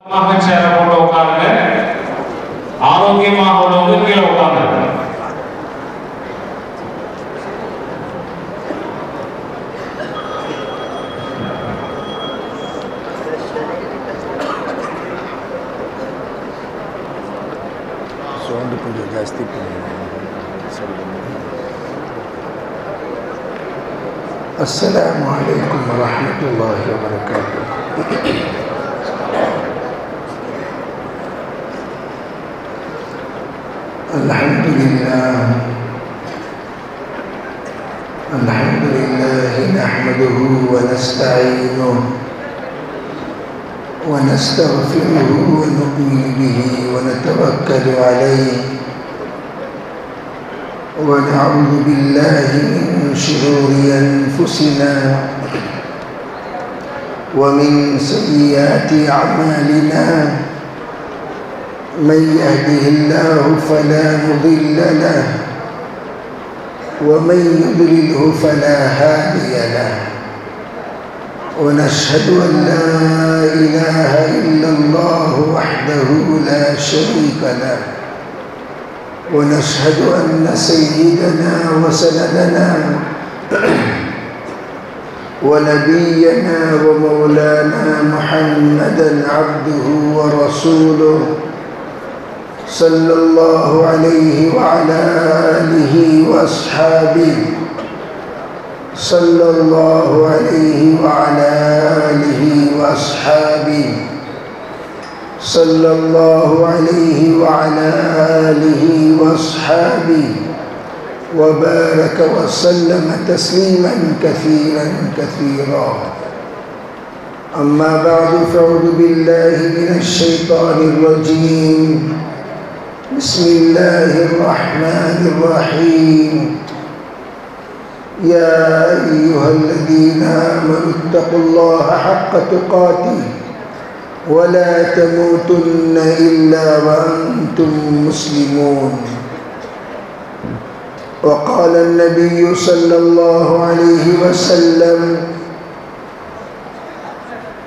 சேர போட்டு உட்காருங்க. ஆரோக்கியமாக உள்ளவங்க கீழே உட்கார்ந்து. சவுண்டு கொஞ்சம் ஜாஸ்தி பண்ணுங்க. அஸ்ஸலாமு அலைக்கும் வரஹ்மத்துல்லாஹி வபரகாத்துஹு. அல்ஹம்துலில்லாஹ் நஹ்மதுஹு வ நஸ்தஈனுஹு ونستغفره ونؤمن به ونتوكل عليه ونعوذ بالله من شرور أنفسنا ومن سيئات أعمالنا من يهده الله فلا مضل له ومن يضلله فلا هادي له ونشهد أن لا إله إلا الله وحده لا شريك له ونشهد أن سيدنا وسندنا ونبينا ومولانا محمدا عبده ورسوله صلى الله عليه وعلى آله وأصحابه صلى الله عليه وعلى آله وأصحابه صلى الله عليه وعلى آله وأصحابه وبارك وسلم تسليما كثيرا كثيرا. أما بعد فأعوذ بالله من الشيطان الرجيم. بسم الله الرحمن الرحيم. يا أيها الذين آمنوا اتقوا الله حق تقاته ولا تموتن إلا وأنتم مسلمون. وقال النبي صلى الله عليه وسلم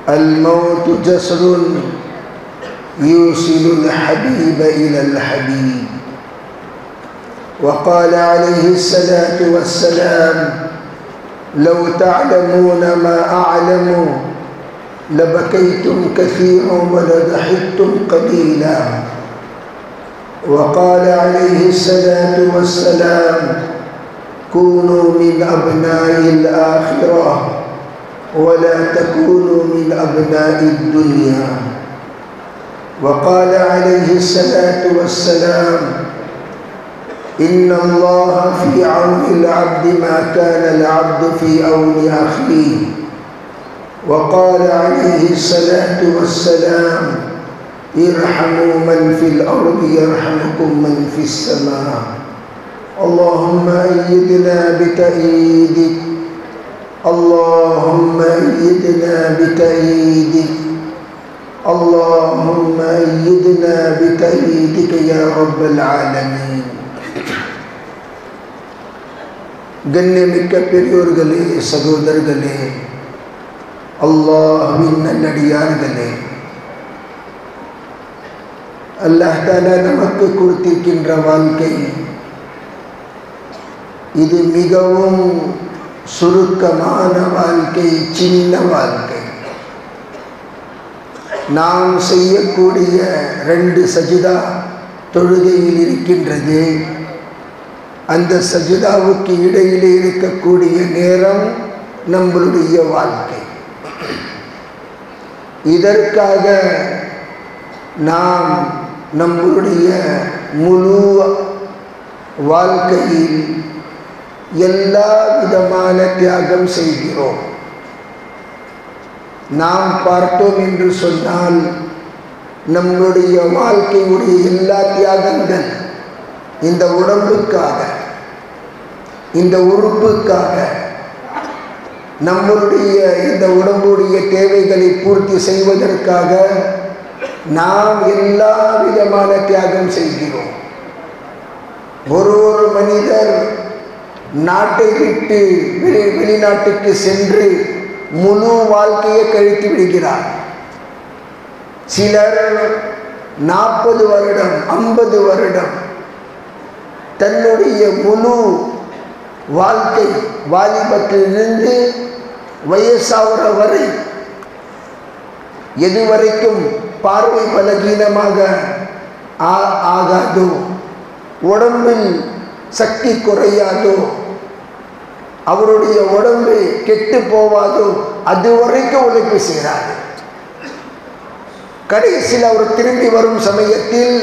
الموت جسر يوصل الحبيب إلى الحبيب. وقال عليه الصلاة والسلام لو تعلمون ما أعلم لبكيتم كثيرا ولضحكتم قليلا. وقال عليه الصلاة والسلام كونوا من أبناء الآخرة ولا تكونوا من أبناء الدنيا. وقال عليه الصلاة والسلام إن الله في عون العبد ما كان العبد في عون أخيه. وقال عليه الصلاة والسلام ارحموا من في الأرض يرحمكم من في السماء. اللهم أيدنا بتأييدك، اللهم أيدنا بتأييدك، اللهم أيدنا بتأييدك يا رب العالمين. கண்ணியமிக்க பெரியோர்களே, சகோதரர்களே, அல்லாஹ்வின் நல்லடியார்களே, அல்லாஹ் தஆலா நமக்கு கொடுத்திருக்கின்ற வாழ்க்கை இது மிகவும் சுருக்கமான வாழ்க்கை, சின்ன வாழ்க்கை. நாம் செய்யக்கூடிய 2 சஜிதா தொழுகையில் இருக்கின்றது. அந்த சஜிதாவுக்கு இடையிலே இருக்கக்கூடிய நேரம் நம்மளுடைய வாழ்க்கை. இதற்காக நாம் நம்மளுடைய முழு வாழ்க்கையில் எல்லா விதமான தியாகம் செய்கிறோம். நாம் பார்த்தோம் என்று சொன்னால் நம்முடைய வாழ்க்கையுடைய எல்லா தியாகங்கள் இந்த உடம்புக்காக, இந்த உறுப்புக்காக, நம்முடைய இந்த உடம்புடைய தேவைகளை பூர்த்தி செய்வதற்காக நாம் எல்லா விதமான தியாகம் செய்கிறோம். ஒரு மனிதர் நாட்டை விட்டு வெளிநாட்டுக்கு சென்று முழு வாழ்க்கையை கழித்து விடுகிறார். சிலர் 40 வருடம் 50 வருடம் தன்னுடைய முழு வாழ்க்கை வாலிபத்திலிருந்து வயசாகிற வரை எதுவரைக்கும் பார்வை பலகீனமாக ஆகாதோ, உடம்பில் சக்தி குறையாதோ, அவருடைய உடம்பு கெட்டு போவாதோ அதுவரைக்கும் உழைப்பு செய்கிறார். கடைசியில் அவர் திரும்பி வரும் சமயத்தில்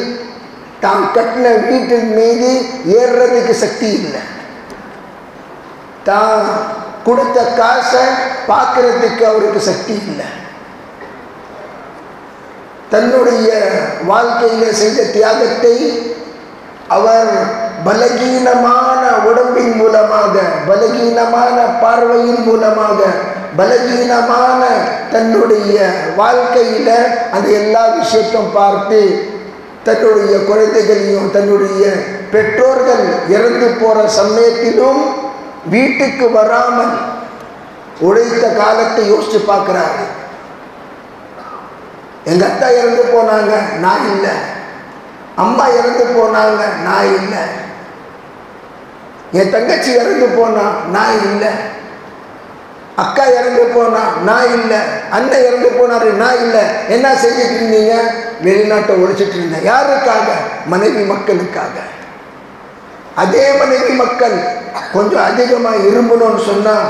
தான் கட்டின வீட்டின் மீது ஏறுறதுக்கு சக்தி இல்லை, தான் கொடுத்த காசை பார்க்கறதுக்கு அவருக்கு சக்தி இல்லை. தன்னுடைய வாழ்க்கையில் செய்த தியாகத்தை அவர் பலகீனமான உடம்பின் மூலமாக, பலகீனமான பார்வையின் மூலமாக, பலகீனமான தன்னுடைய வாழ்க்கையில் அந்த எல்லா விஷயத்தையும் பார்த்து தன்னுடைய குழந்தைகளையும் தன்னுடைய பெற்றோர்கள் இறந்து போகிற சமயத்திலும் வீட்டுக்கு வராமல் உழைத்த காலத்தை யோசித்து பார்க்குறாரு. எங்கள் அத்தா இறந்து போனாங்க, நான் இல்லை. அம்மா இறந்து போனாங்க, நான் இல்லை. என் தங்கச்சி இறந்து போனா, நான் இல்லை. அக்கா இறந்து போனா, நான் இல்லை. அண்ணன் இறந்து போனாரு, நான் இல்லை. என்ன செஞ்சுட்டு இருந்தீங்க? வெளிநாட்டை ஒழிச்சிட்டு இருந்தேன். யாருக்காக? மனைவி மக்களுக்காக. அதே மனைவி மக்கள் கொஞ்சம் அதிகமாக இரும்பணும்னு சொன்னால்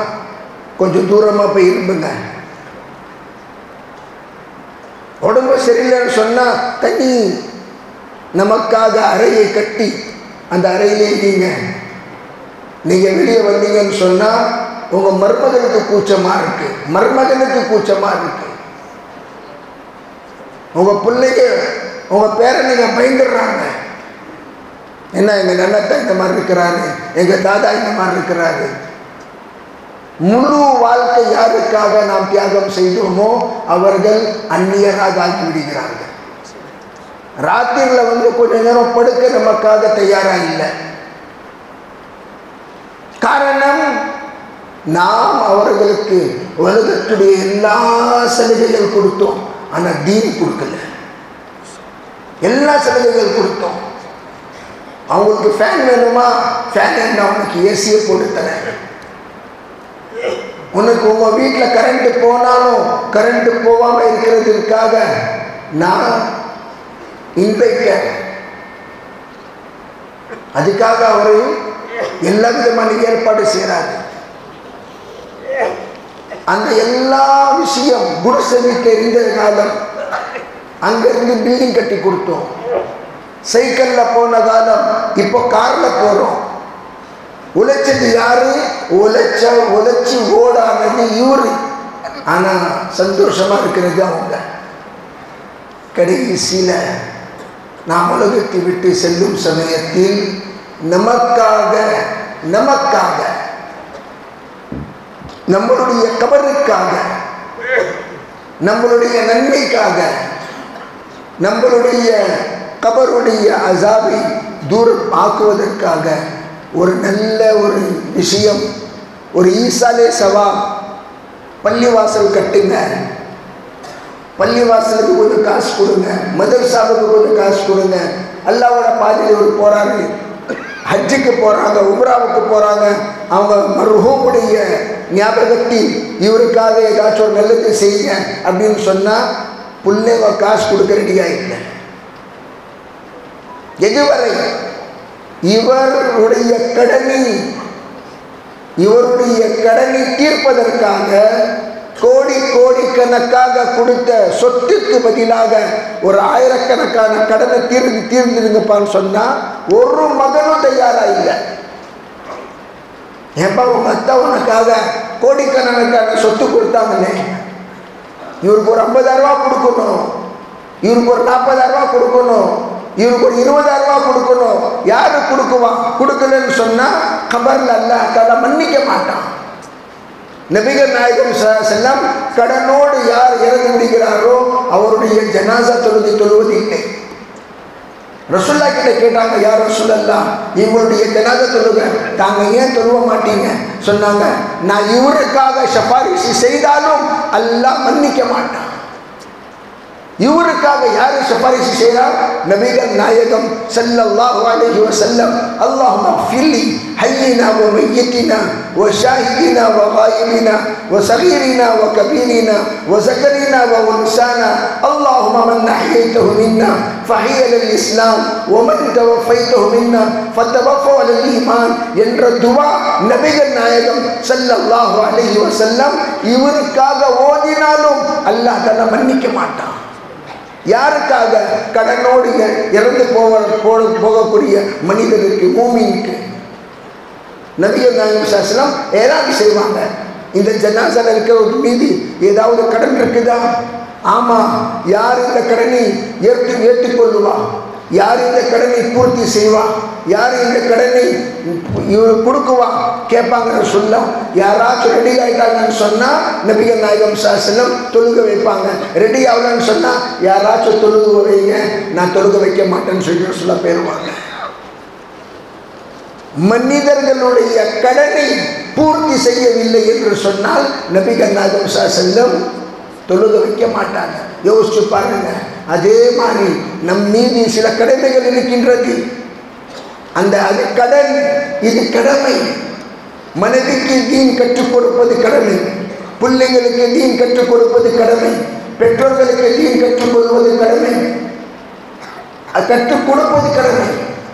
கொஞ்சம் தூரமாக போய் இரும்புங்க. உடம்பு சரியில்லைன்னு சொன்னால் தனி நமக்காக அறையை கட்டி அந்த அறையிலே நீங்கள் வெளியே வந்தீங்கன்னு சொன்னால் உங்கள் மருமகனுக்கு கூச்சமாக இருக்கு, மருமகனுக்கு கூச்சமாக இருக்கு. உங்கள் பிள்ளைங்க உங்கள் பேரனுங்க பயந்துடுறாங்க. என்ன எங்கள் நன்னத்தா இந்த மாதிரி இருக்கிறாரு, எங்கள் தாதா இந்த மாதிரி இருக்கிறாரு. முழு வாழ்க்கை யாருக்காக நாம் தியாகம் செய்தோமோ அவர்கள் அந்நியராக ஆகி விடுகிறார்கள். ராத்திரியில் வந்து கொஞ்ச நேரம் படுக்க நமக்காக தயாராக இல்லை. காரணம், நாம் அவர்களுக்கு உலகத்துடைய எல்லா சலுகைகள் கொடுத்தோம், ஆனால் தீன் கொடுக்கல. எல்லா சலுகைகள் கொடுத்தோம். அவங்களுக்கு ஃபேன் வேணுமா? ஃபேன் என்ன, அவனுக்கு ஏசியை போட்டு தரேன். உனக்கு உங்கள் வீட்டில் கரண்ட்டு போனாலும் கரண்ட்டு போகாமல் இருக்கிறதுக்காக நான் இன்வைட்டர். அதுக்காக அவர் எல்லா விதமான ஏற்பாடு செய்கிறாரு. அந்த எல்லா விஷயம் குடிசை வீட்டில் இருந்த காலம், அங்கிருந்து பில்டிங் கட்டி கொடுத்தோம். சைக்கிளில் போன காலம், இப்போ காரில் போகிறோம். உழைச்சது யாரு? உழைச்சி ஓடானது இவரு. ஆனால் சந்தோஷமாக இருக்கிறது அவங்க. கடைசியில் நாம் உலகத்தை விட்டு செல்லும் சமயத்தில் நமக்காக நம்மளுடைய கபருக்காக, நம்மளுடைய நன்மைக்காக, நம்மளுடைய கபருடைய அசாபை தூரம் ஆக்குவதற்காக ஒரு நல்ல ஒரு விஷயம், ஒரு ஈசாலே சவா, பள்ளிவாசல் கட்டுங்க, பள்ளிவாசலுக்கு கொஞ்சம் காசு கொடுங்க, மதரசாவுக்கு கொஞ்சம் காசு கொடுங்க. அல்லாவோட பாதையில் ஒரு போகிறாங்க, ஹஜ்ஜுக்கு போகிறாங்க, உம்ராவுக்கு போகிறாங்க. அவங்க மர்ஹூமுடைய ஞாபகத்தில் இவருக்காக ஏதாச்சும் ஒரு நல்லது செய்யுங்க அப்படின்னு சொன்னால் பிள்ளைங்க காசு கொடுக்க ரெடியாக இல்லை. எதுவரை இவருடைய கடனை தீர்ப்பதற்காக கோடிக்கணக்காக கொடுத்த சொத்துக்கு பதிலாக ஒரு ஆயிரக்கணக்கான கடனை தீர்ந்துருங்கப்பான்னு சொன்னா ஒரு மகனும் தயாரா இல்லை. ஏன்பா உங்க அத்தா உனக்காக கோடிக்கணக்கான சொத்து கொடுத்தாங்களே, இவருக்கு ஒரு 50,000 ரூபா கொடுக்கணும், இவருக்கு ஒரு 40,000 ரூபா கொடுக்கணும், இவருக்கு ஒரு 20,000 ரூபா கொடுக்கணும். யாரு கொடுக்குவான்? கொடுக்கலன்னு சொன்னா கபர்ல அல்லாஹ் தஆலா மன்னிக்க மாட்டான். நபிகள் நாயகம் ஸல்லல்லாஹு கடனோடு யார் இறந்து விடுகிறாரோ அவருடைய ஜனாசா தொழுவது இல்லை. ரசூலுல்லாஹ் கிட்ட கேட்டாங்க, யார் ரசூலல்லாஹ் இவருடைய ஜனாசா தொழுக தாங்க ஏன் தொழுவ மாட்டீங்க? சொன்னாங்க, நான் இவருக்காக ஷஃபாரிஷ் செய்தாலும் அல்லாஹ் மன்னிக்க மாட்டான். இவருக்காக யாரு சிபாரிசு செய்றார்? நபிகள் நாயகம் ஸல்லல்லாஹு அலைஹி வஸல்லம். அல்லாஹும்ம ஃபில்லி ஹய்யினா வ மய்யித்தினா வ ஷாஹிதினா வ காயிபினா வ ஸகீரினா வ கபீரினா வ ஸகரினா வ உன்சானா அல்லாஹும்ம மன் அஹ்யைதஹு மின்னா ஃபஹிய லில் இஸ்லாம் வ மன் தவஃபைதஹு மின்னா ஃபதவஃபஹு அலல் ஈமான் என்ற துஆ நபிகள் நாயகம் ஸல்லல்லாஹு அலைஹி வஸல்லம் இவருக்காக ஓதினாலும் அல்லாஹ் தன்னை மன்னிக்க மாட்டான். யாருக்காக? கடனோடு இறந்து போகக்கூடிய மனிதனுக்கு, மூமினுக்கு. நபிகள் நாயகம் ஸல்லல்லாஹு அலைஹி வஸல்லம் ஏலான் செய்வாங்க, இந்த ஜனாசால இருக்கிற மீது ஏதாவது கடன் இருக்குதா? ஆமா. யார் இந்த கடனை ஏற்றுக்கொள்ளுவா? யார் இந்த கடனை பூர்த்தி செய்வா? யார் இந்த கடனை கொடுக்குவா கேட்பாங்க. சொல்ல யாராச்சும் ரெடி ஆகிட்டாங்கன்னு சொன்னால் நபிகள் நாயகம் ஸல்லல்லாஹு அலைஹி வஸல்லம் தொழுக வைப்பாங்க. ரெடி ஆகலன்னு சொன்னால் யாராச்சும் தொழுக வைங்க, நான் தொழுக வைக்க மாட்டேன்னு சொல்லி சொல்ல போயிடுவாங்க. மனிதர்களுடைய கடனை பூர்த்தி செய்யவில்லை என்று சொன்னால் நபிகள் நாயகம் ஸல்லல்லாஹு அலைஹி வஸல்லம் தொழுக வைக்க மாட்டாங்க. யோசிச்சு பாருங்க. அதே மாதிரி நம் மீது சில கடமைகள் இருக்கின்றது. அது கடன், இது கடமை. மனைவிக்கு தீன் கற்றுக் கொடுப்பது கடமை, பிள்ளைங்களுக்கு தீன் கற்றுக் கொடுப்பது கடமை, பெற்றோர்களுக்கு தீன் கற்றுக் கொள்வது கடமை, கற்றுக் கொடுப்பது கடமை,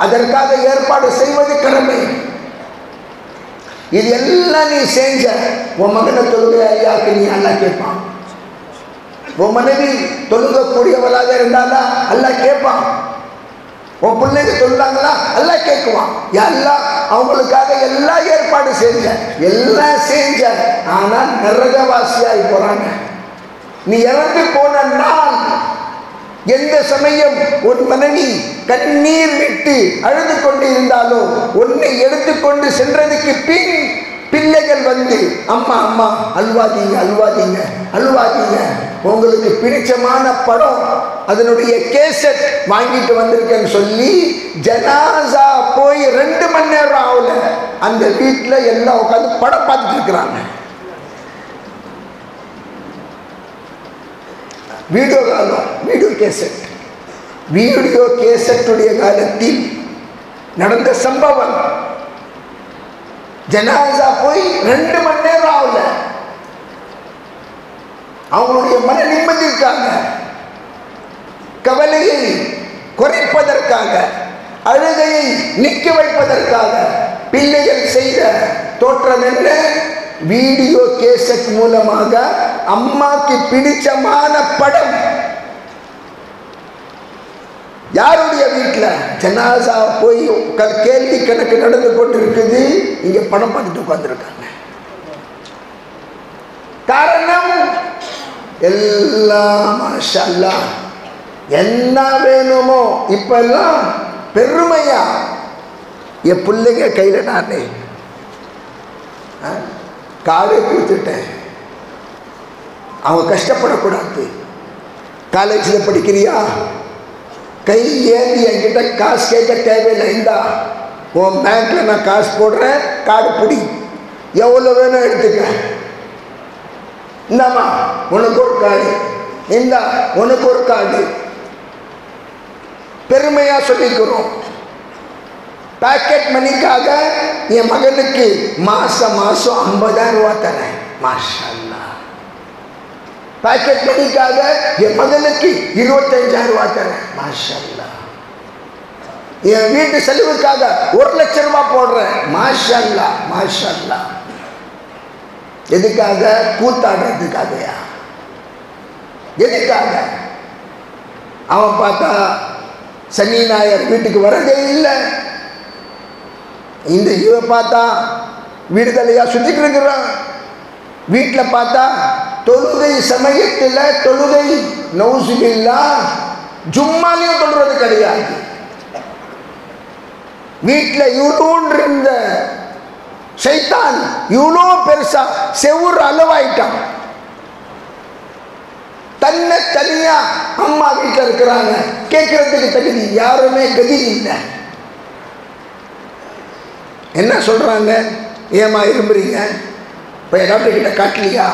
அதற்காக ஏற்பாடு செய்வது கடமை. இது எல்லாம் நீ செஞ்ச உன் மகனை தொழுகையாக்கு நீ அல்லாஹ் கேட்பான். உன் மனைவி தொழுகக்கூடியவளாக இருந்தாலா அல்லாஹ் கேட்பான். உன் பிள்ளைங்க தொழுதாங்களா அல்லாஹ் கேட்குவான். எல்லாம் அவங்களுக்காக எல்லாம் ஏற்பாடு செஞ்ச, எல்லாம் செஞ்ச, ஆனால் நரகவாசியாகி போறாங்க. நீ இறந்து போன நாள், எந்த சமயம் ஒரு மனைவி கண்ணீர் விட்டு அழுது கொண்டு இருந்தாலோ உன்னை எடுத்துக்கொண்டு சென்றதுக்கு பின் பிள்ளைகள் வந்து அம்மா அம்மா அழுவாதீங்க அழுவாதீங்க அழுவாதீங்க, உங்களுக்கு பிடிச்சமான படம் அதனுடைய கேசட் வாங்கிட்டு வந்திருக்கேன்னு சொல்லி ஜனாசா போய் 2 மணி நேரம் ஆகல, அந்த வீட்டில் எல்லாம் உட்காந்து படம் பார்த்துட்டு இருக்கிறாங்க. வீடியோ காலம், வீடியோ கேசட்டுடைய காலத்தில் நடந்த சம்பவம். ஜனாசா போய் 2 மணி நேரம் ஆகல, அவங்களுடைய மன நிம்மதி இருக்காங்க. கவலையை குறைப்பதற்காக, அழுகையை நிற்க வைப்பதற்காக பிள்ளைகள் செய்த தோற்றம் என்ன? வீடியோ கேசட் மூலமாக அம்மாக்கு பிடிச்சமான படம். யாருடைய வீட்டில் ஜனாசா போய் கேள்வி கணக்கு நடந்து கொண்டு இருக்குது, இங்க படம் பார்த்துட்டு உட்கார்ந்துருக்காங்க. காரணம் எல்லாம் மாஷா அல்லாஹ் என்ன வேணுமோ இப்பெல்லாம் பெருமையா என் பிள்ளைங்க கையில் நானே காலை கொடுத்துட்டேன். அவங்க கஷ்டப்படக்கூடாது. காலேஜில் படிக்கிறியா, கை ஏந்தி என்கிட்ட காசு கேட்க தேவையில்லை, இந்தா உன் பேங்க்ல நான் காசு போடுறேன், கார்டு பிடி, எவ்வளோ வேணும் எடுத்துக்க, இந்தாம்மா உனக்கு ஒரு கார்டு, இந்தா உனக்கு ஒரு கார்டு. பெருமையா சொல்லிக்கிறோம். பாக்கெட் மணிக்காக என் மகனுக்கு மாசம் 50,000 ரூபாய் தரேன். மாஷா அல்லாஹ். பாக்கெட் மணிக்காக என் மகனுக்கு 25,000 ரூபாய் தரேன். மாஷா அல்லாஹ். என் வீட்டு செலவுக்காக 1 லட்சம் ரூபாய் போடுறேன். மாஷா அல்லாஹ், மாஷா அல்லாஹ். எதுக்காக? கூத்தாடுறதுக்காகயா? எதுக்காக? அவன் பார்த்தா சனி ஞாயிறு வீட்டுக்கு வரதே இல்லை. இந்த இவ பார்த்தா விடுதலையா சுத்திட்டு இருக்கிறான். வீட்டில் பார்த்தா தொழுகை சமயத்தில் தொழுகை நௌசுபில்லா ஜும்மாலையும் தொழுறது கிடையாது. வீட்டில் இவ்வளோன்னு இருந்த சைத்தான் இவ்வளோ பெருசா செவுறு அளவாயிட்டான். தன்னை தனியா அம்மா வீட்டில் இருக்கிறாங்க, கேட்கறதுக்கு தகுதி யாருமே கதி இல்லை. என்ன சொல்றாங்க? ஏமா இரும்புறீங்க, இப்போ டாக்டர் கிட்ட காட்டலையா?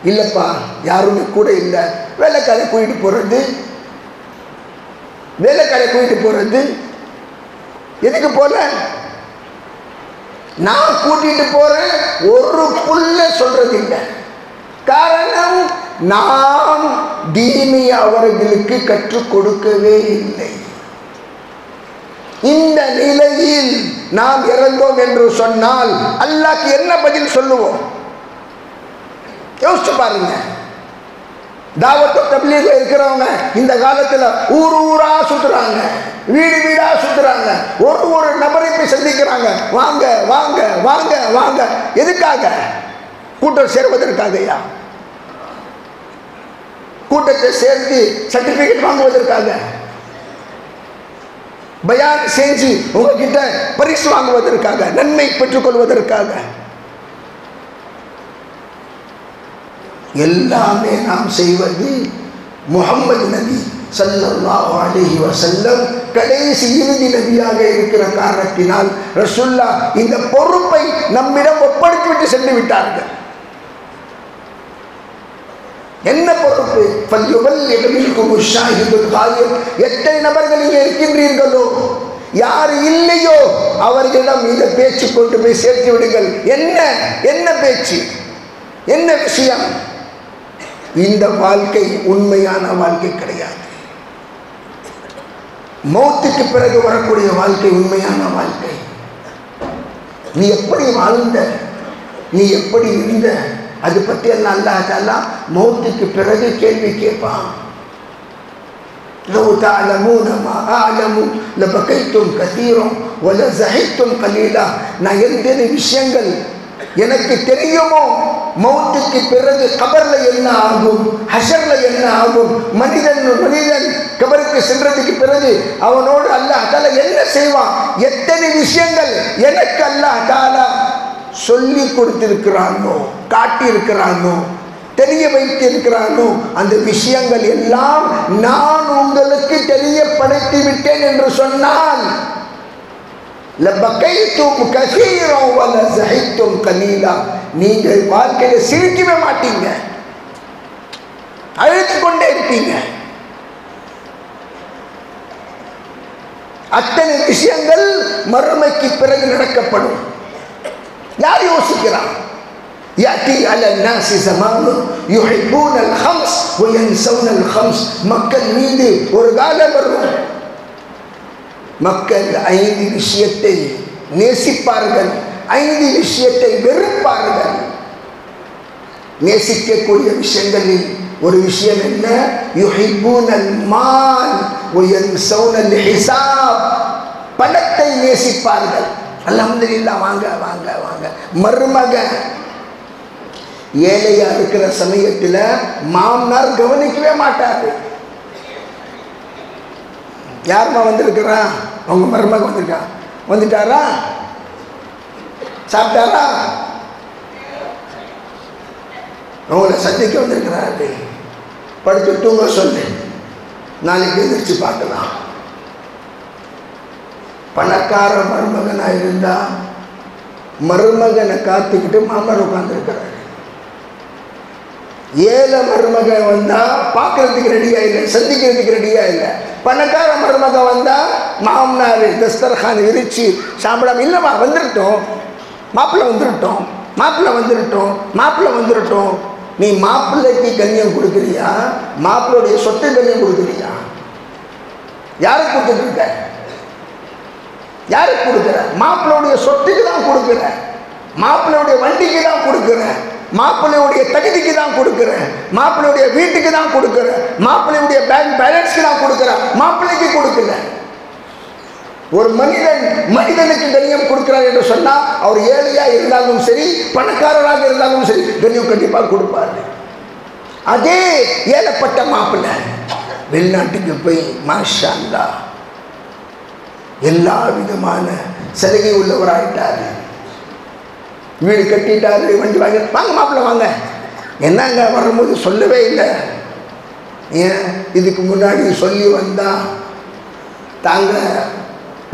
இல்லைப்பா யாருமே கூட இல்லை. வேலைக்காரை கூட்டிட்டு போகிறது, வேலைக்காரை கூட்டிட்டு போகிறது. எதுக்கு போல? நான் கூட்டிட்டு போறேன் ஒரு புள்ள சொல்றது இல்லை. காரணம், நாம் தீனை அவர்களுக்கு கற்றுக் கொடுக்கவே இல்லை. இந்த நிலையில் நாம் இறந்தோம் என்று சொன்னால் அல்லாஹ்க்கு என்ன பதில் சொல்லுவோம்? யோசிச்சு பாருங்க. தாவத் தப்லீக்ல இருக்கிறவங்க இந்த காலத்துல ஊர் ஊரா சுத்துறாங்க, வீடு வீடா சுத்துறாங்க, ஒரு நபரை போய் சந்திக்கிறாங்க, வாங்க வாங்க வாங்க வாங்க. எதுக்காக? கூட்டம் சேர்வதற்காகயா? கூட்டத்தை சேர்த்து சர்டிபிகேட் வாங்குவதற்காக? பயான் செஞ்சு உங்ககிட்ட பரிசு வாங்குவதற்காக, நன்மை பெற்றுக் கொள்வதற்காக? எல்லாமே நாம் செய்வது முஹம்மது நபி ஸல்லல்லாஹு அலைஹி வஸல்லம் கடைசி இறுதி நபியாக இருக்கிற காரணத்தினால் ரசூலுல்லாஹ் இந்த பொறுப்பை நம்மிடம் ஒப்படைத்துவிட்டு சென்று விட்டார்கள். என்ன பொறுப்பு? எத்தனை நபர்கள் இங்கே இருக்கின்றீர்களோ, யார் இல்லையோ அவர்களிடம் இந்த பேச்சு கொண்டு போய் சேர்த்து விடுங்கள். என்ன என்ன பேச்சு, என்ன விஷயம்? இந்த வாழ்க்கை உண்மையான வாழ்க்கை கிடையாது. மௌத்துக்கு பிறகு வரக்கூடிய வாழ்க்கை உண்மையான வாழ்க்கை. நீ எப்படி வாழ்ந்த, நீ எப்படி இருந்த, அது பற்றி எல்லாம் அல்லாஹ் தஆலா மௌத்துக்கு பிறகு கேள்வி கேட்பான். لو تعلمون ما أعلم لبكيتم كثيرا ولزهقتم قليلا. நான் எத்தனை விஷயங்கள் எனக்கு தெரியுமோ, மௌத்துக்கு பிறகு கபர்ல என்ன ஆகும், ஹஷர்ல என்ன ஆகும், மனிதன் கபருக்கு சென்றதுக்கு பிறகு அவனோடு அல்லாஹ் தஆலா என்ன செய்வான், எத்தனை விஷயங்கள் எனக்கு அல்லாஹ் தஆலா சொல்லி கொடுத்திருக்கிறானோ, காட்டி இருக்கிறானோ, தெரிய வைத்திருக்கிறானோ, அந்த விஷயங்கள் எல்லாம் நான் உங்களுக்கு தெரியப்படுத்தி விட்டேன் என்று சொன்னால் லபகைத்தும் கஸீரன் வலஸஹித்தும் கலீலா. நீங்கள் வாழ்க்கையில சிரிக்கவே மாட்டீங்க, அழுது கொண்டே இருப்பீங்க. அத்தனை விஷயங்கள் மறுமைக்கு பிறகு நடக்கப்படும். யார் யோசிக்கிறான்? يأتي على الناس زمان يحبون الخمس وينسون الخمس. மக்கள் மீது ஒரு காலம் வரும், மக்கள் 5 விஷயத்தை நேசிப்பார்கள், 5 விஷயத்தை வெறுப்பார்கள். நேசிக்கக்கூடிய விஷயங்களில் ஒரு விஷயம் என்ன? யுஹிப்பூனல் மால் வயன்ஸௌனல் ஹிசாப். பணத்தை நேசிப்பார்கள். அல்ஹம்துலில்லாஹ், வாங்க வாங்க வாங்க. மருமக ஏழையா இருக்கிற சமயத்தில் மாமனார் கவனிக்கவே மாட்டாரு. யாருமா வந்திருக்கிறா? அவங்க மருமக வந்திருக்கா. வந்துட்டாரா? சாப்பிட்டாரா? அவங்கள சந்திக்க வந்திருக்கிறாரு. படுத்து தூங்க சொல்லு, நாளைக்கு எதிர்த்து பார்க்கலாம். பணக்கார மருமகனா இருந்தா மருமகனை காத்துக்கிட்டு மாமனார் உட்கார்ந்துருக்கிறாரு. ஏழை மருமகன் வந்தா பார்க்கறதுக்கு ரெடியா இல்லை, சந்திக்கிறதுக்கு ரெடியா இல்லை. பணக்கார மருமகன் வந்தா மாமனார் தஸ்தர்கான் விரிச்சு சாப்பிடாம, இல்லைம்மா வந்துருட்டோம், மாப்பிள்ளை வந்துருட்டோம், மாப்பிள்ளை வந்துருட்டோம், மாப்பிள்ளை வந்துருட்டோம். நீ மாப்பிள்ளைக்கு கண்ணியம் கொடுக்குறியா, மாப்பிள்ளையுடைய சொத்து கண்ணியம் கொடுக்குறியா? யாருக்கு கொடுத்துட்டு இருக்க? யாருக்கு கொடுக்குற? மாப்பிள்ளையுடைய சொத்துக்கு தான் கொடுக்குற, மாப்பிள்ளையுடைய வண்டிக்கு தான் கொடுக்குற, மாப்பிள்ளையுடைய தகுதிக்கு தான் கொடுக்குறேன், மாப்பிள்ளையுடைய வீட்டுக்கு தான் கொடுக்குறேன், மாப்பிள்ளையுடைய பேங்க் பேலன்ஸ்க்கு தான் கொடுக்குறேன், மாப்பிள்ளைக்கு கொடுக்கல. ஒரு மனிதனுக்கு கண்ணியம் கொடுக்கிறார் என்று சொன்னால் அவர் ஏழையா இருந்தாலும் சரி, பணக்காரராக இருந்தாலும் சரி, கண்ணியம் கண்டிப்பாக கொடுப்பாரு. அதே ஏழப்பட்ட மாப்பிள்ளை வெளிநாட்டுக்கு போய் மாஷா அல்லாஹ் எல்லா விதமான சலுகை உள்ளவராயிட்டாரு. வீடு கட்டிட்டாரு, வண்டி வாங்க, வாங்க மாப்பிள்ளை வாங்க. என்னங்க வரும்போது சொல்லவே இல்லை. ஏன் இதுக்கு முன்னாடி சொல்லி வந்தா தாங்க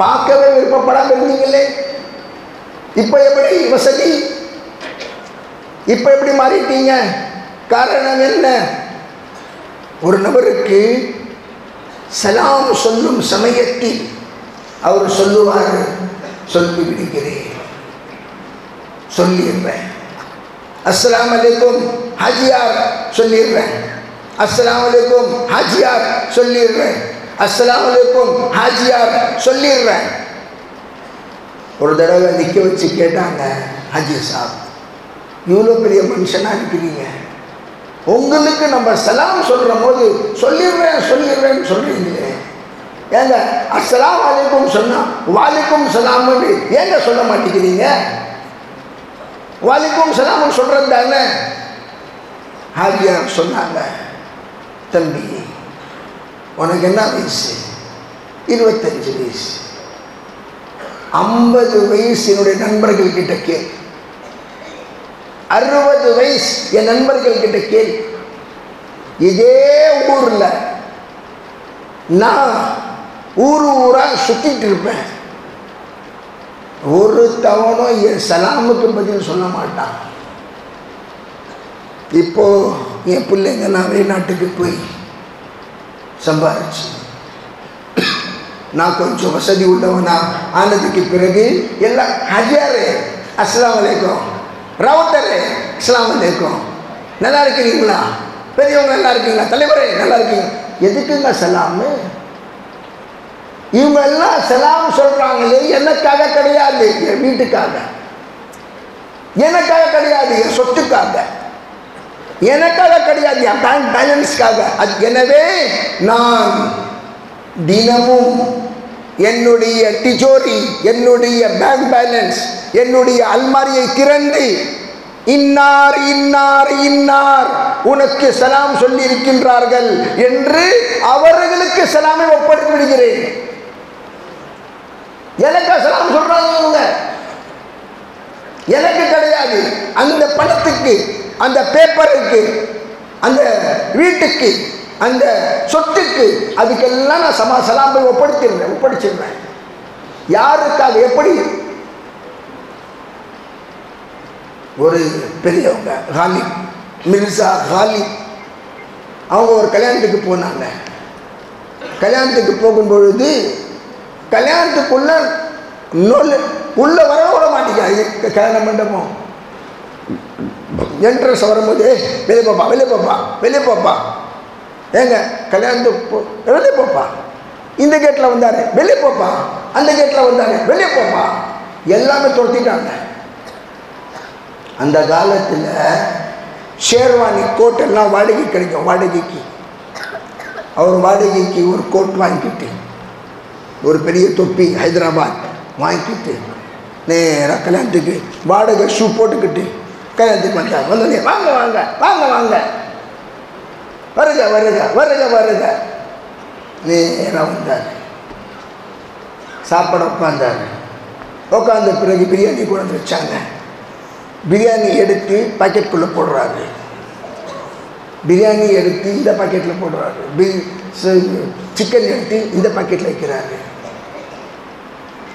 பார்க்கவே விருப்பப்படாமல் இருந்தீங்களே, இப்போ எப்படி வசதி, இப்போ எப்படி மாறிட்டீங்க? காரணம் என்ன? ஒரு நபருக்கு சலாம் சொல்லும் சமயத்தில் அவர் சொல்லுவார், சொல்லி விடுகிறேன், சொல்லிடுறேன். அஸ்ஸலாமு அலைக்கும் ஹாஜியார் சொல்லிடுறேன், அஸ்ஸலாமு அலைக்கும் ஹாஜியார் சொல்லிடுறேன், அஸ்ஸலாமு அலைக்கும் ஹாஜியார் சொல்லிடுறேன். ஒரு தடவை நிற்க வச்சு கேட்டாங்க, ஹாஜி சாப் இவ்வளோ பெரிய மனுஷனாக இருக்கிறீங்க, உங்களுக்கு நம்ம சலாம் சொல்கிற போது சொல்லிடுறேன் சொல்லிடுறேன்னு சொல்கிறீங்களே, ஏங்க அஸ்ஸலாமு அலைக்கும் சொன்னால் வாலிக்கும் சலாம்னு ஏங்க சொல்ல மாட்டேங்கிறீங்க? வாலிக்கும் சலாம்னு சொல்கிறது தானே. ஹாஜியார் சொன்னாங்க, தம்பி உனக்கு என்ன வயசு? 25 வயசு. 50 வயசு என்னுடைய நண்பர்கள் கிட்ட கேள், 60 வயசு என் நண்பர்கள் கிட்ட கேள். இதே ஊர்ல நான் ஊரா சுத்திட்டு இருப்பேன், ஒரு தவணும் என் சலாமுக்கு பதில் சொல்ல மாட்டான். இப்போ என் பிள்ளைங்க நான் வெளிநாட்டுக்கு போய் சம்பாரிச்சு நான் கொஞ்சம் வசதி உள்ளவனா ஆனதுக்கு பிறகு எல்லாம் ஹஜியாரு அஸ்ஸலாமு அலைக்கும், ரவுத்தரு அஸ்ஸலாமு அலைக்கும், நல்லா இருக்கிறீங்களா, பெரியவங்க நல்லா இருக்கீங்களா, தலைவரே நல்லா இருக்கீங்க, எதுக்குங்க சலாமு? இவங்க எல்லாம் சலாம் சொல்றாங்களே எனக்காக கிடையாது, என் வீட்டுக்காக, எனக்காக கிடையாது, என் சொத்துக்காக, எனக்காக கிடையாது, என் பேங்க் பேலன்ஸ்க்காக. அது எனவே நான் தினமும் என்னுடைய திஜோரி, என்னுடைய பேங்க் பேலன்ஸ், என்னுடைய அல்மாரியை திறந்து இன்னார் இன்னார் இன்னார் உனக்கு சலாம் சொல்லி இருக்கின்றார்கள் என்று அவர்களுக்கு சலாமை ஒப்படைத்து விடுகிறேன். எனக்கு சலாம் சொல்றாங்க, எனக்கு கிடையாது. அந்த பணத்துக்கு, அந்த பேப்பருக்கு, அந்த வீட்டுக்கு, அந்த சொத்துக்கு, அதுக்கெல்லாம் நான் சலாமை ஒப்படைச்சிடுறேன். யாருக்காக? எப்படி? ஒரு பெரியவங்க காலிப், மிர்சா காலிப், அவங்க ஒரு கல்யாணத்துக்கு போனாங்க. கல்யாணத்துக்கு போகும்பொழுது கல்யாணத்துக்குள்ள உள்ள வர விட மாட்டேங்கிறாங்க. கல்யாண மண்டபம் என்ட்ரன்ஸ் வரும்போது வெளியே போப்பா, வெளியே போப்பா, வெளியே போப்பா, ஏங்க கல்யாணத்துக்கு வெளியே போப்பா, இந்த கேட்டில் வந்தாரு வெளியே போப்பா, அந்த கேட்டில் வந்தாரு வெளியே போப்பா, எல்லாமே துரத்திட்டாங்க. அந்த காலத்தில் ஷேர்வானி கோட் எல்லாம் வாடகை கிடைக்கும். வாடகைக்கு அவர் வாடகைக்கு ஒரு கோட் வாங்கிக்கிட்டு, ஒரு பெரிய தொப்பி ஹைதராபாத் வாங்கிக்கிட்டு நேராக கல்யாணத்துக்கு வாடகை ஷூ போட்டுக்கிட்டு கல்யாணத்துக்கு வந்தார். வந்தோடனே வாங்க வாங்க வாங்க வாங்க, வருக வருக வருக வருக, நேராக வந்தார். சாப்பாடு உட்காந்தார். உட்காந்த பிறகு பிரியாணி கொண்டு வந்து வச்சாங்க. பிரியாணி எடுத்து பாக்கெட்டுக்குள்ளே போடுறாரு. பிரியாணி எடுத்து இந்த பாக்கெட்டில் போடுறாரு. சிக்கன் எடுத்து இந்த பாக்கெட்டில் வைக்கிறாரு.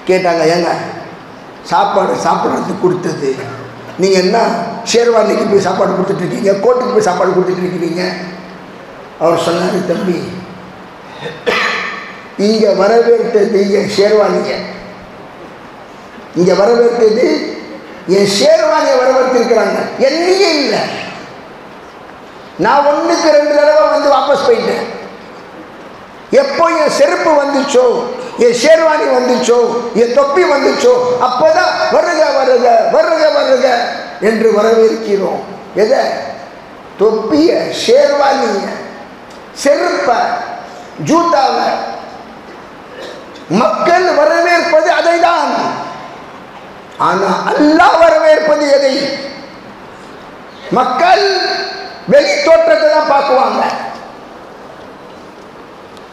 கேட்டாங்க, ஏங்க சாப்பிட்றதுக்கு கொடுத்தது நீங்கள் என்ன ஷேர்வானிக்கு போய் சாப்பாடு கொடுத்துட்ருக்கீங்க, கோட்டுக்கு போய் சாப்பாடு கொடுத்துட்ருக்கிறீங்க? அவர் சொன்னார், தம்பி இங்கே வரவேற்றது என் ஷேர்வானியை, இங்கே வரவேற்றது என் ஷேர்வானியை வரவேற்றிருக்கிறாங்க, என்னையே இல்லை. நான் 1க்கு 2 தடவை வந்து வாபஸ் போயிட்டேன். எப்போ என் செருப்பு வந்துச்சோ, என் ஷேர்வானி வந்துச்சோ, என் தொப்பி வந்துச்சோ, அப்போதான் வருக வருக வருக வருக என்று வரவேற்கிறோம். எதை? தொப்பிய, ஷேர்வானிய, செருப்ப, ஜூத்தாவ. மக்கள் வரவேற்பது அதை தான். ஆனா அல்லாஹ் வரவேற்பது எதை? மக்கள் வெளி தோற்றத்தை தான் பார்க்குவாங்க.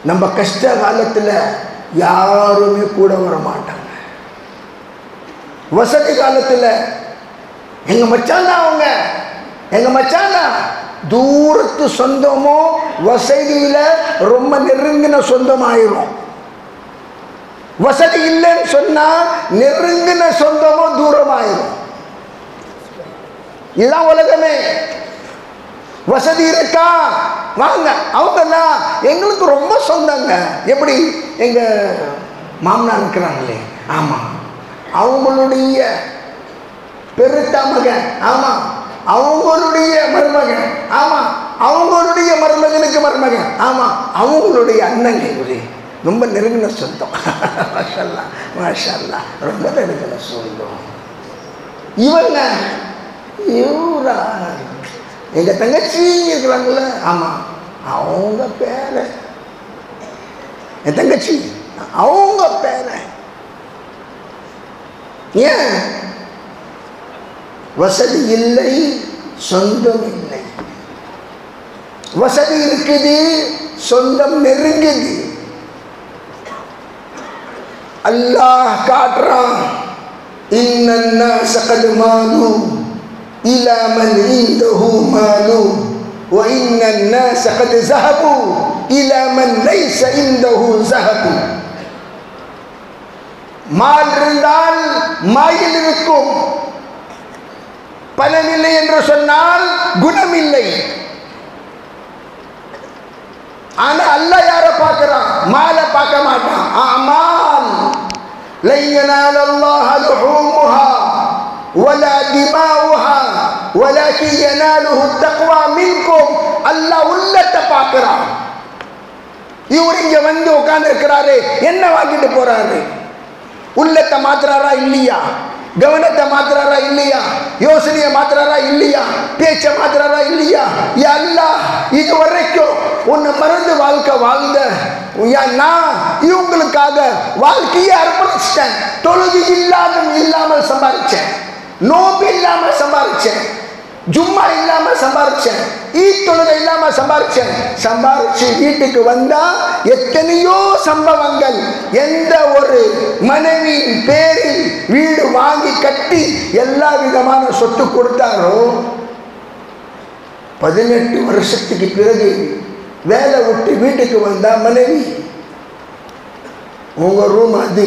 நம்ம கஷ்ட காலத்தில் யாருமே கூட வர மாட்டாங்க. வசதி காலத்தில் எங்க மச்சான் தான் அவங்க, எங்க மச்சான் தான். தூரத்து சொந்தமோ வசதியில ரொம்ப நெருங்கின சொந்தமாயிரும். வசதி இல்லைன்னு சொன்னா நெருங்கின சொந்தமோ தூரமாயிரும். இதுதான் உலகமே. வசதி இருக்கா வாங்க. அவங்கெல்லாம் எங்களுக்கு ரொம்ப சொந்தங்க. எப்படி எங்க மாமனார் இருக்கிறாங்களே, ஆமா அவங்களுடைய பெருத்த மகன், ஆமா அவங்களுடைய மருமகன், ஆமா அவங்களுடைய மருமகனுக்கு மருமகன், ஆமா அவங்களுடைய அண்ணங்க. இவரு ரொம்ப நெருங்கின சொந்தம். மாஷல்லா மாஷல்லா, ரொம்ப நெருங்கின சொந்தம். இவங்க இவரா எங்க தங்கச்சி இருக்கிறாங்கள, ஆமா அவங்க பேர என் தங்கச்சி, அவங்க பேர. ஏன்? வசதி இல்லை, சொந்தம் இல்லை. வசதி இருக்குது, சொந்தம் நெருங்குது. அல்லாஹ் காட்டுறான், இன்னன்னாஸ கத் மாலு இலா மன் இன்தஹு மாலு வ இன்னன்னாஸ கத் ஸஹபு இலா மன் லைஸ இன்தஹு ஸஹபு. மால் இருந்தால் மாயில் இருக்கும், பணம் இல்லை என்று சொன்னால் குணம் இல்லை. ஆனா அல்லாஹ் யாரை பார்க்கிறான்? மாலை பார்க்க மாட்டான். அமால் லன் யனாலல்லாஹ லுஹூமுஹா வலா திமாஉஹா வலக்கின் யனாலுஹு தக்வா மின்கும். அல்லாஹ் உள்ளத்தை பார்க்கிறான். இவர் இங்க வந்து உட்கார்ந்து இருக்கிறாரு, என்ன வாங்கிட்டு போறாரு? உள்ளத்தை மாத்துறாரா இல்லையா? கவனத்தை மாத்துறாரா இல்லையா? யோசனையை மாத்துறாரா இல்லையா? பேச்சை மாத்துறாரா இல்லையா? யா அல்லாஹ், இது வரைக்கும் உன்னை மறந்து வாழ்க்கை வாழ்ந்த நான் இவங்களுக்காக வாழ்க்கையை அர்ப்பணிச்சிட்டேன். தொழுகை இல்லாமல் சம்பாதிச்சேன், நோம்பு இல்லாம சம்பாதிச்சேன், ஜும்மா இல்லாம சம்பாதிச்சேன், ஈத் தொழுகை இல்லாம சம்பாதிச்சேன். சம்பாதிச்சு வீட்டுக்கு வந்தா எத்தனையோ சம்பவங்கள். எந்த ஒரு மனைவி பேரில் வீடு வாங்கி கட்டி எல்லா விதமான சொத்து கொடுத்தாரோ, 18 வருஷத்துக்கு பிறகு வேலை விட்டு வீட்டுக்கு வந்தா மனைவி, உங்க ரூம் அது,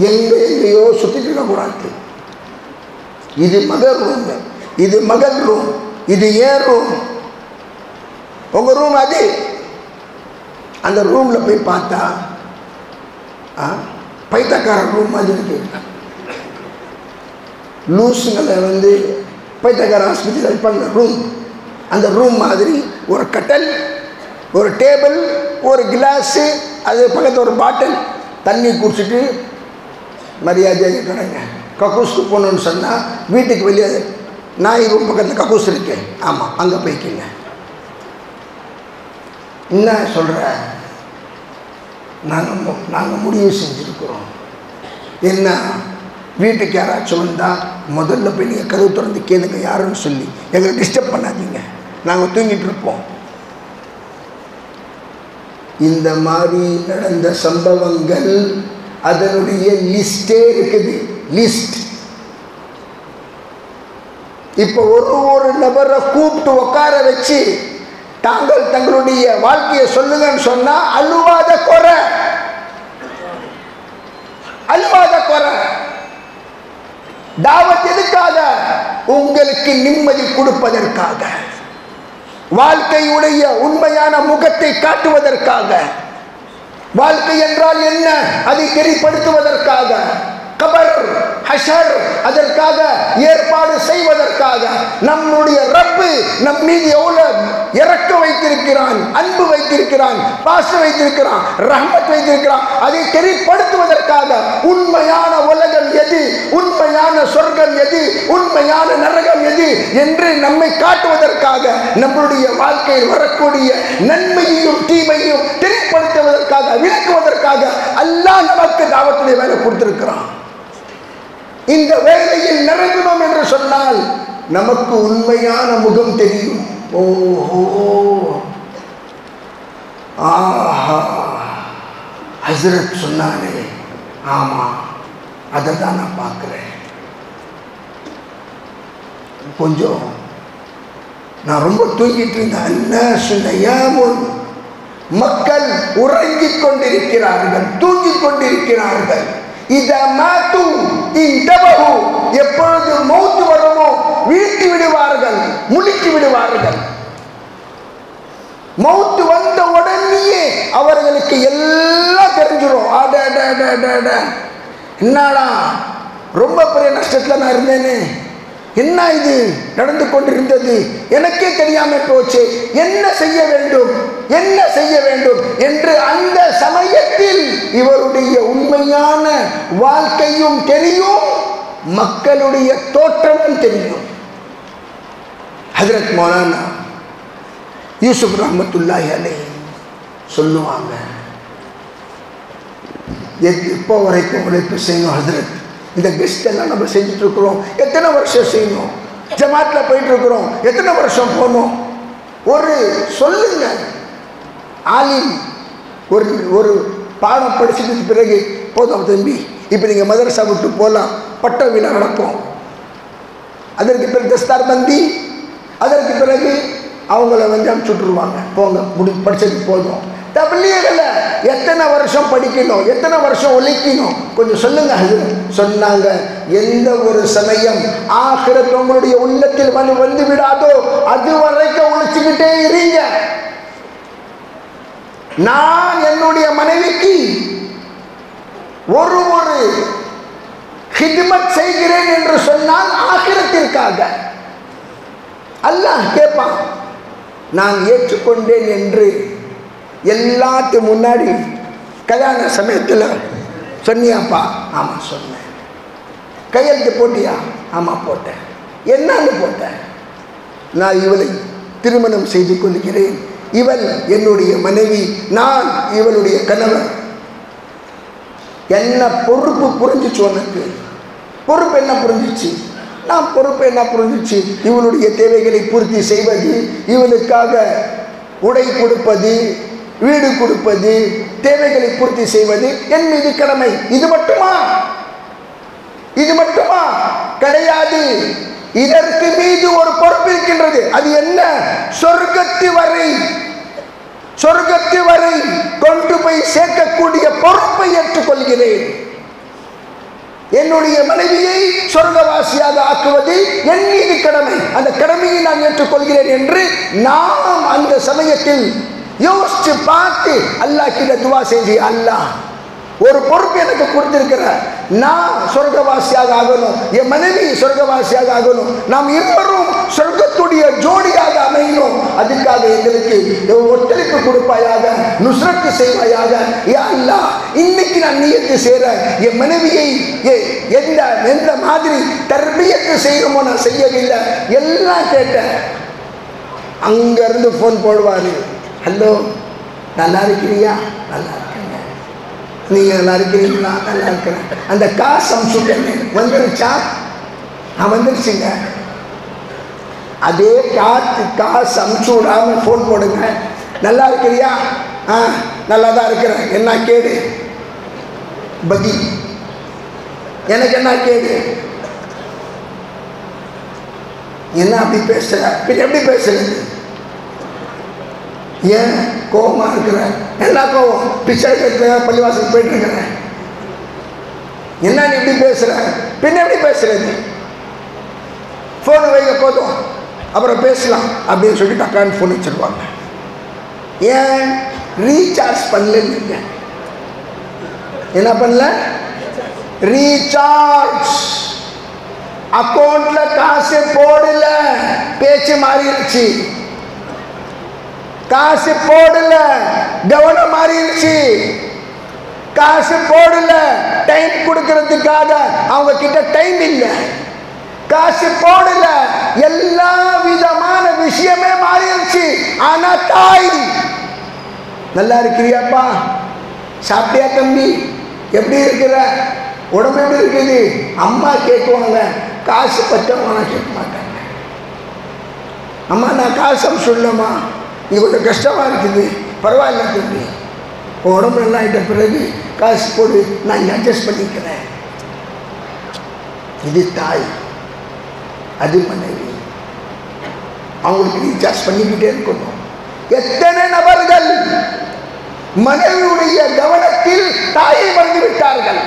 எங்கேயோ சுத்திட்டு இருக்கக்கூடாது, இது மகள் ரூம், இது மகள் ரூம், இது ஏன் ரூம், உங்க ரூம் அது. அந்த ரூம்ல போய் பார்த்தா பைத்தக்கார ரூம் மாதிரி இருக்கு. லூசுங்களை வந்து பைத்தக்கார ஆஸ்பத்திரி பண்ண ரூம், அந்த ரூம் மாதிரி ஒரு கட்டல், ஒரு டேபிள், ஒரு கிளாஸு, அது பக்கத்தில் ஒரு பாட்டில், தண்ணி குடிச்சிட்டு மரியாதையாக கிடைங்க. கக்கூஸ்க்கு போகணுன்னு சொன்னால் வீட்டுக்கு வெளியே நாய் ரூம் பக்கத்தில் கக்கூஸ் இருக்கு, ஆமாம் அங்கே போய்க்கிங்க. என்ன சொல்கிற? நாங்கள் முடிவு செஞ்சுருக்கிறோம். என்ன? வீட்டுக்கு யாராச்சும் வந்தால் முதல்ல போய் நீங்கள் கதவு திறந்து கேளுங்க யாருன்னு சொல்லி, எங்களை டிஸ்டர்ப் பண்ணாதீங்க, நாங்கள் தூங்கிட்டு இருப்போம். இந்த மாதிரி நடந்த சம்பவங்கள் அதனுடைய லிஸ்டே இருக்குது, லிஸ்ட். இப்போ ஒரு நபரை கூப்பிட்டு உட்கார வச்சு தாங்கள் தங்களுடைய வாழ்க்கையை சொல்லுங்கன்னு சொன்னா அழுவாத குறை, அழுவாத குறை. தாவத் எதுக்காக? உங்களுக்கு நிம்மதி கொடுப்பதற்காக, வாழ்க்கையுடைய உண்மையான முகத்தை காட்டுவதற்காக. வாழ்க்கை என்றால் என்ன அதை தெரிப்படுத்துவதற்காக. கபர், ஹஷர், அதற்காக ஏற்பாடு செய்வதற்காக. நம்முடைய ரப்பு நம் மீது எவ்வளவு இரக்கம் வைத்திருக்கிறான், அன்பு வைத்திருக்கிறான், பாசம் வைத்திருக்கிறான், ரஹ்மத் வைத்திருக்கிறான், அதை தெரிப்படுத்துவதற்காக. உண்மையான உலகம் எது, உண்மையான சொர்க்கம் எது, உண்மையான நரகம் எது என்று நம்மை காட்டுவதற்காக, நம்முடைய வாழ்க்கையில் வரக்கூடிய நன்மையையும் தீமையையும் தெரிப்படுத்துவதற்காக, விளக்குவதற்காக அல்லாஹ் நமக்கு தாவத்துடைய வேலை கொடுத்திருக்கிறான். இந்த வேலையில் நிரந்தரம் என்று சொன்னால் நமக்கு உண்மையான முகம் தெரியும். ஓஹோ, ஆஹா, ஹஸ்ரத் சொன்னாரே, ஆமா அதை தான் நான் பார்க்கிறேன். கொஞ்சம் நான் ரொம்ப தூங்கிட்டு இருந்தேன். மக்கள் உறங்கிக் கொண்டிருக்கிறார்கள், தூங்கிக் கொண்டிருக்கிறார்கள். எப்பொழுது மௌத்து வருமோ வீழ்த்தி விடுவார்கள், முழித்து விடுவார்கள். மௌத்து வந்த உடனேயே அவர்களுக்கு எல்லாம் தெரிஞ்சிடும். என்னடா ரொம்ப பெரிய நஷ்டத்துல நான் இருந்தேனே, என்ன இது நடந்து கொண்டிருந்தது, எனக்கே தெரியாம போச்சு, என்ன செய்ய வேண்டும் என்ன செய்ய வேண்டும் என்று அந்த சமயத்தில் இவருடைய உண்மையான வாழ்க்கையும் தெரியும், மக்களுடைய தோற்றமும் தெரியும். ஹஜ்ரத் மௌலானா யூசுப் ரஹ்மத்துல்லாஹி அலைஹி சொல்லுவாங்க, எப்போ வரைக்கும் உழைப்பு செய்யணும் ஹஜ்ரத்? இந்த கெஸ்ட் எல்லாம் நம்ம செஞ்சுட்டு இருக்கிறோம், எத்தனை வருஷம் செய்யணும்? ஜமாத்ல போயிட்டு இருக்கிறோம், எத்தனை வருஷம் போகணும்? ஒரு சொல்லுங்க, ஆலிம் ஒரு பாடம் படிச்சதுக்கு பிறகு போதும் தம்பி, இப்போ நீங்கள் மதரசா விட்டு போகலாம், பட்ட விழா நடக்கும், அதற்கு பிறகு தஸ்தார் பந்தி, அதற்கு பிறகு அவங்கள அனுப்பிச்சுட்ருவாங்க, போங்க படிச்சதுக்கு போதும். தப்லீக்ல எத்தனை வருஷம் படிக்கணும், எத்தனை வருஷம் ஒழிக்கணும், கொஞ்சம் சொல்லுங்க. சொன்னாங்க, எந்த ஒரு சமயம் ஆகிரத் உங்களுடைய உள்ளத்தில் வந்து விடாதோ அது வரைக்கும் ஒழிச்சுக்கிட்டே இருங்க. நான் என்னுடைய மனைவிக்கு ஒரு ஹித்மத் செய்கிறேன் என்று சொன்னால் ஆகிரத்திற்காக அல்லாஹ் கேட்பான். நான் ஏற்றுக்கொண்டேன் என்று எல்லாத்துக்கும் முன்னாடி கல்யாண சமயத்தில் சொன்னியாப்பா? ஆமாம் சொன்னேன். கையெழுத்து போட்டியா? ஆமாம் போட்டேன். என்னன்னு போட்டேன்? நான் இவளை திருமணம் செய்து கொள்கிறேன், இவள் என்னுடைய மனைவி, நான் இவளுடைய கணவர். என்ன பொறுப்பு புரிஞ்சிச்சு உனக்கு? பொறுப்பு என்ன புரிஞ்சிச்சு? நான் பொறுப்பு என்ன புரிஞ்சிச்சு? இவளுடைய தேவைகளை பூர்த்தி செய்வது, இவளுக்காக உடை கொடுப்பது, வீடு கொடுப்பது, தேவைகளை பூர்த்தி செய்வது என் மீது கடமை. இது மட்டுமா? இது மட்டுமா? கிடையாது. இதற்கு மீது ஒரு பொறுப்பு இருக்கின்றது. அது என்ன? சொர்க்கத்து வரை கொண்டு போய் சேர்க்கக்கூடிய பொறுப்பை ஏற்றுக்கொள்கிறேன். என்னுடைய மனைவியை சொர்க்கவாசியாக ஆக்குவது என் மீது கடமை, அந்த கடமையை நான் ஏற்றுக்கொள்கிறேன் என்று நாம் அந்த சமயத்தில் யோசிச்சு பார்த்து அல்லாஹ் கிட்ட துவா செஞ்சு, அல்லாஹ் ஒரு பொறுப்பு எனக்கு கொடுத்திருக்கிற, நான் சொர்க்கவாசியாக ஆகணும், என் மனைவி சொர்க்கவாசியாக ஆகணும், நாம் இருவரும் சொர்க்கத்துடைய ஜோடியாக அமையணும், அதுக்காக எங்களுக்கு ஒத்துழைப்பு கொடுப்பாயாக, நுஸ்ரத்து செய்வாயாக. யா அல்லாஹ், இன்னைக்கு நான் நியத்து செய்கிறேன், என் மனைவியை எந்த மாதிரி தர்பியத்து செய்யணுமோ நான் செய்யவில்லை, எல்லாம் கேட்டேன். அங்கிருந்து ஃபோன் போடுவாரு, ஹலோ நல்லா இருக்கிறியா? நல்லா இருக்கேங்க. நீங்க நல்லா இருக்கிறீங்களா? நல்லா இருக்கிறேன். அந்த காசு அம்சுட்டேன் வந்துருச்சா? வந்துருச்சுங்க. அதே காசு அமுச்சு விடாம ஃபோன் போடுங்க, நல்லா இருக்கிறியா? நல்லா தான் இருக்கிறேன். என்ன கேடு? பதில் எனக்கு என்ன கேடு? என்ன அப்படி பேசுற? எப்படி பேசுறது? ஏன் கோபமா இருக்கிற? என்ன கோபம்? பிச்சை பள்ளிவாசல் போயிட்டு இருக்கிறேன். என்ன நீ இப்படி பேசுற? பின்ன எப்படி பேசுறது? போன் வைக்க போதும், அப்புறம் பேசலாம் அப்படின்னு சொல்லி டக்கான்னு போன் வச்சிருவாங்க. ஏன்? ரீசார்ஜ் பண்ணல. என்ன பண்ணல? ரீசார்ஜ். அக்கௌண்ட்ல காசு போடல, பேச்சு மாறிடுச்சு. காசு போடல, கவனம் மாறிடுச்சு. காசு போடல, டைம் கொடுக்கறதுக்காக அவங்க கிட்ட டைம் இல்லை. காசு போடல, எல்லா விதமான விஷயமே மாறிடுச்சு. ஆனா தாய், நல்லா இருக்கிறியாப்பா? சாப்பிட்டியா தம்பி? எப்படி இருக்கிற? உடம்பு எப்படி இருக்குது? அம்மா கேட்குவாங்க, காசு பற்றமான கேட்க மாட்டாங்க. அம்மா நான் காசு சொல்லணுமா? நீ கொஞ்சம் கஷ்டமா இருக்குது, பரவாயில்ல தம்பி, உடம்பு நல்லா ஆகிட்ட பிறகு காசு போடு, நான் இங்கே அட்ஜஸ்ட் பண்ணிக்கிறேன். இது தாய், அது மனைவி. அவங்களுக்கு ரீசார்ஜ் பண்ணிக்கிட்டே இருக்கணும். எத்தனை நபர்கள் மனைவியுடைய கவனத்தில் தாயை மறந்து விட்டார்கள்.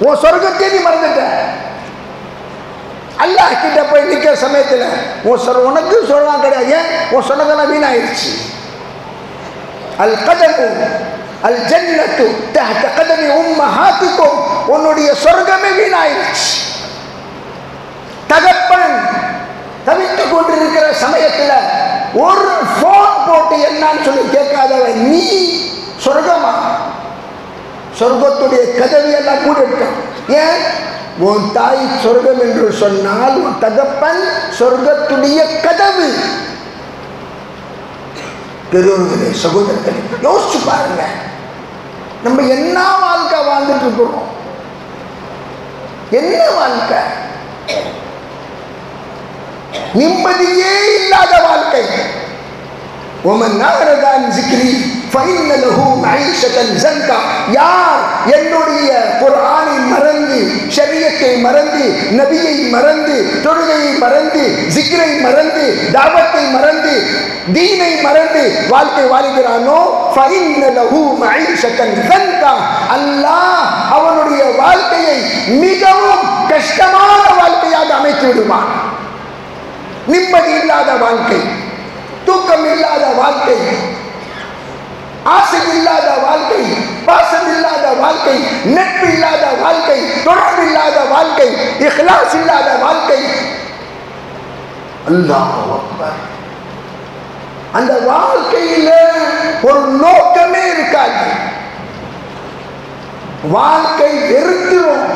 உன் சொர்க்கத்தை நீ மறந்துட்ட. அல்லாஹ் கிட்ட போய் நிற்கிற சமயத்தில் உனக்கு சொல்லலாம் கிடையாது. ஏன் உன் சொன்னதெல்லாம் வீணாயிருச்சு. அல் கதமு அல் ஜன்னத்து தஹ்த கதமி உம்மஹாத்திக்கும், உன்னுடைய சொர்க்கமே வீணாயிருச்சு. தகப்பன் தவித்துக் கொண்டிருக்கிற சமயத்தில் ஒரு போன் போட்டு என்னன்னு சொல்லி கேட்காதவன் நீ சொர்க்கமா? சொர்க்கத்துடைய கதவி எல்லாம் கூட இருக்கான். ஏன்? உன் தாய் சொர்க்கம் என்று சொன்னால் உன் தகப்பன் சொர்க்கத்துடைய கதவு. பெரியவர்களே, சகோதரர்களே, யோசிச்சு பாருங்க, நம்ம என்ன வாழ்க்கை வாழ்ந்துட்டு இருக்கிறோம்? என்ன வாழ்க்கை? நிம்மதியே இல்லாத வாழ்க்கை. யார் என்னுடைய குர்ஆனை மறந்து, ஷரியத்தை மறந்து, நபியை மறந்து, தொழுகையை மறந்து, ஜிக்ரை மறந்து, தாவத்தை மறந்து, தீனை மறந்து வாழ்க்கை வாழ்கிறானோ அல்லாஹ் அவனுடைய வாழ்க்கையை மிகவும் கஷ்டமான வாழ்க்கையாக அமைத்து விடுவான். நிம்மதி இல்லாத வாழ்க்கை, தூக்கம் இல்லாத வாழ்க்கை, ஆசை இல்லாத வாழ்க்கை, பாசம் இல்லாத வாழ்க்கை, நட்பு இல்லாத வாழ்க்கை, தொடர்பு இல்லாத வாழ்க்கை, இஹ்லாஸ் இல்லாத வாழ்க்கை. அல்லாஹ் அக்பர். அந்த வாழ்க்கையில ஒரு நோக்கமே இருக்காது. வாழ்க்கை வெறுத்துரும்.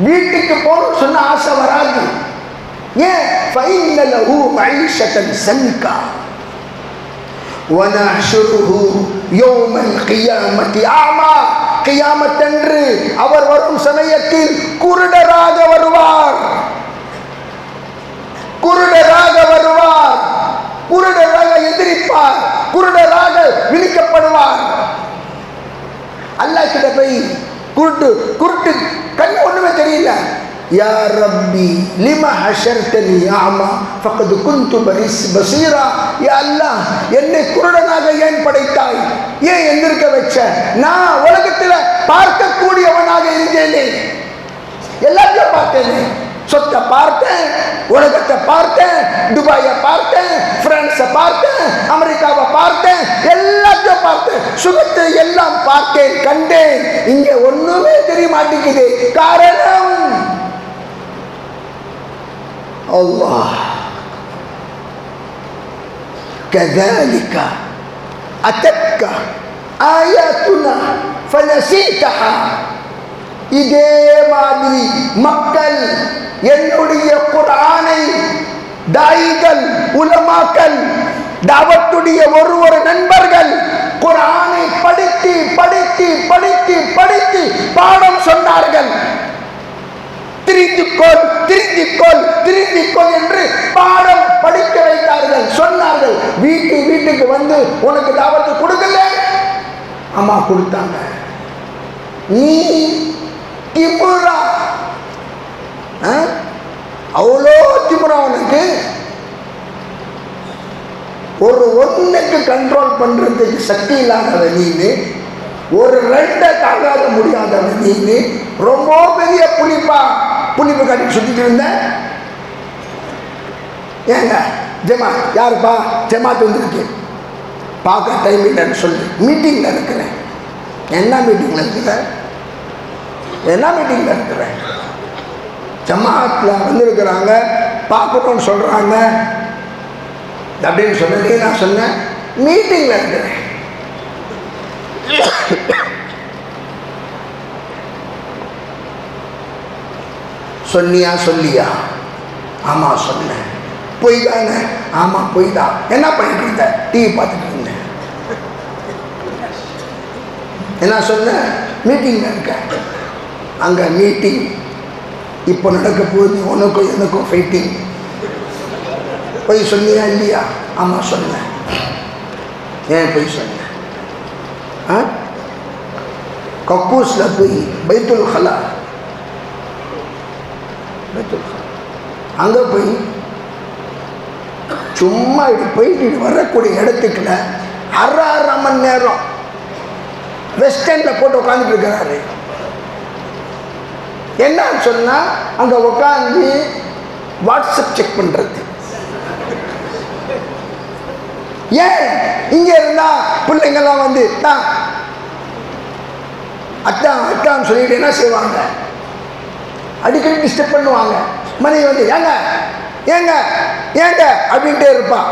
வீட்டுக்கு போகணும்னு சொன்ன ஆசை வராது. ஏன்? فَإِنَّ لَهُ مَعِيشَةً سَنْكًا وَنَحْشُرُهُ يَوْمَ الْقِيَامَةِ أَعْمَى. கியாமத்தன்று அவர் வரும் சமயத்தில் குருடராக வருவார். குருடராக வருவார், குருடராக எதிரிப்பார், குருடராக விழிக்கப்படுவார். அல்லாஹ் கிட்ட போய் குருட்டு கண் ஒண்ணுமே தெரியல. யா ரப்பி லிமா ஹஷர்தனி அமா ஃபகத் குன்து பஸீரா. யா அல்லாஹ், என்னை குருடனாக ஏன் படைத்தாய்? ஏன் எந்திருக்க வச்ச? நான் உலகத்தில் பார்க்கக்கூடியவனாக இருந்தேனே, எல்லாத்தையும் பார்த்தேனே. சொத்தை பார்த்தேன், உலகத்தை பார்த்தேன், துபாயை பார்த்தேன், பிரான்ஸை பார்த்தேன், அமெரிக்காவை பார்த்தேன், எல்லாத்தையும் பார்த்தேன், சுகத்தை எல்லாம் பார்த்தேன், கண்டேன். இங்க ஒண்ணுமே தெரிய மாட்டேங்குது. காரணம் அல்லாஹ். كذلك أتتك آياتنا فنسيتها. இதே மாதிரி மக்கள் என்னுடைய குர்ஆனை, தாயிகள், உலமாக்கள், தாவத்துடைய ஒரு நண்பர்கள் குர்ஆனை படித்து படித்து படித்து படித்து பாடம் சொன்னார்கள். திரிந்துக்கொள் திரிந்துக்கொள் திரிந்துக்கொள் என்று பாடம் படிக்க வைத்தார்கள், சொன்னார்கள். வீட்டுக்கு வந்து உனக்கு தாவத்து கொடுக்கல? ஆமா கொடுத்தாங்க. நீ திமுறா, அவ்வளோ திமுறா உனக்கு. ஒரு ஒன்னுக்கு கண்ட்ரோல் பண்றதுக்கு சக்தி இல்லாதவன் நீனு, ஒரு ரெண்டை தாங்காத முடியாதவன் நீனு, ரொம்ப பெரிய புளிப்பு காட்டி சுத்திட்டு இருந்த. ஏங்க ஜமாத் யாருப்பா? ஜமாத் வந்துருக்கு, பார்க்க டைம் இல்லைன்னு சொல்லி மீட்டிங்ல இருக்கிறேன். என்ன மீட்டிங்ல இருக்கிற? என்ன மீட்டிங்ல இருக்கிற? ஜமாத்ல வந்திருக்கிறாங்க, பார்க்கணும்னு சொல்றாங்க அப்படின்னு சொன்னதே நான் சொன்னேன். மீட்டிங்ல இருக்கிறேன். சொன்னியா? சொல்லியா? ஆமா சொன்னேன். பொய் தானே? ஆமா பொய் தான். என்ன பண்ணிட்டு இருந்த? டிவி பார்த்துட்டு இருந்தேன். என்ன சொன்ன? மீட்டிங்ல இருக்க. அங்க மீட்டிங் இப்போ நடக்க போகுது, உனக்கும் எனக்கும் ஃபைட்டிங். பொய் சொன்னியா இல்லையா? ஆமா சொன்னேன். ஏன் பொய் சொன்ன? கக்கூஸ்ல போய் பைத்துல் ஹலா, அங்க போய் சும்மா போயிட்டு வரக்கூடிய இடத்துக்குள்ள அரை மணி நேரம் வெஸ்டர்ன்ல போட்டு உட்காந்துட்டு இருக்கிறாரு. என்னன்னு சொன்னா அங்க உட்காந்து வாட்ஸ்அப் செக் பண்றது. ஏன் இங்க இருந்தா பிள்ளைங்கெல்லாம் வந்து அத்தான் அத்தான் சொல்லிட்டு என்ன செய்வாங்க, அடிக்கடி டிஸ்டர்ப் பண்ணுவாங்க. மனைவி வந்து ஏங்க ஏங்க ஏங்க அப்படின்ட்டே இருப்பான்.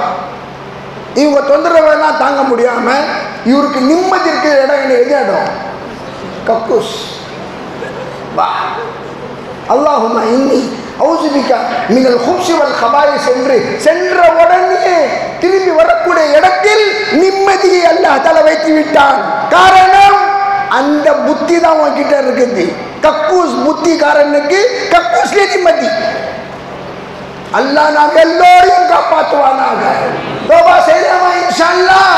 இவங்க தொந்தரவெல்லாம் தாங்க முடியாம இவருக்கு நிம்மதி இருக்கிற இடம் என்ன, எது இடம்? கக்கூஸ். வா அல்லாஹும்ம இன்னி அவுஸுபிக மினல் குப்ஸி வல் கபாயிஸ் என்று சென்ற உடனே திரும்பி வரக்கூடிய இடத்தில் நிம்மதியை அல்லாஹ் தஆலா வைத்து விட்டான். காரணம் அந்த புத்தி தான் உன்கிட்ட இருக்குது. கக்கூஸ் புத்திக்காரனுக்கு கக்கூஸ்ல நிம்மதி. அல்லாஹ் நாம் எல்லோரையும் காப்பாற்றுவானாக. தௌபா செய்யலாமா இன்ஷா அல்லாஹ்?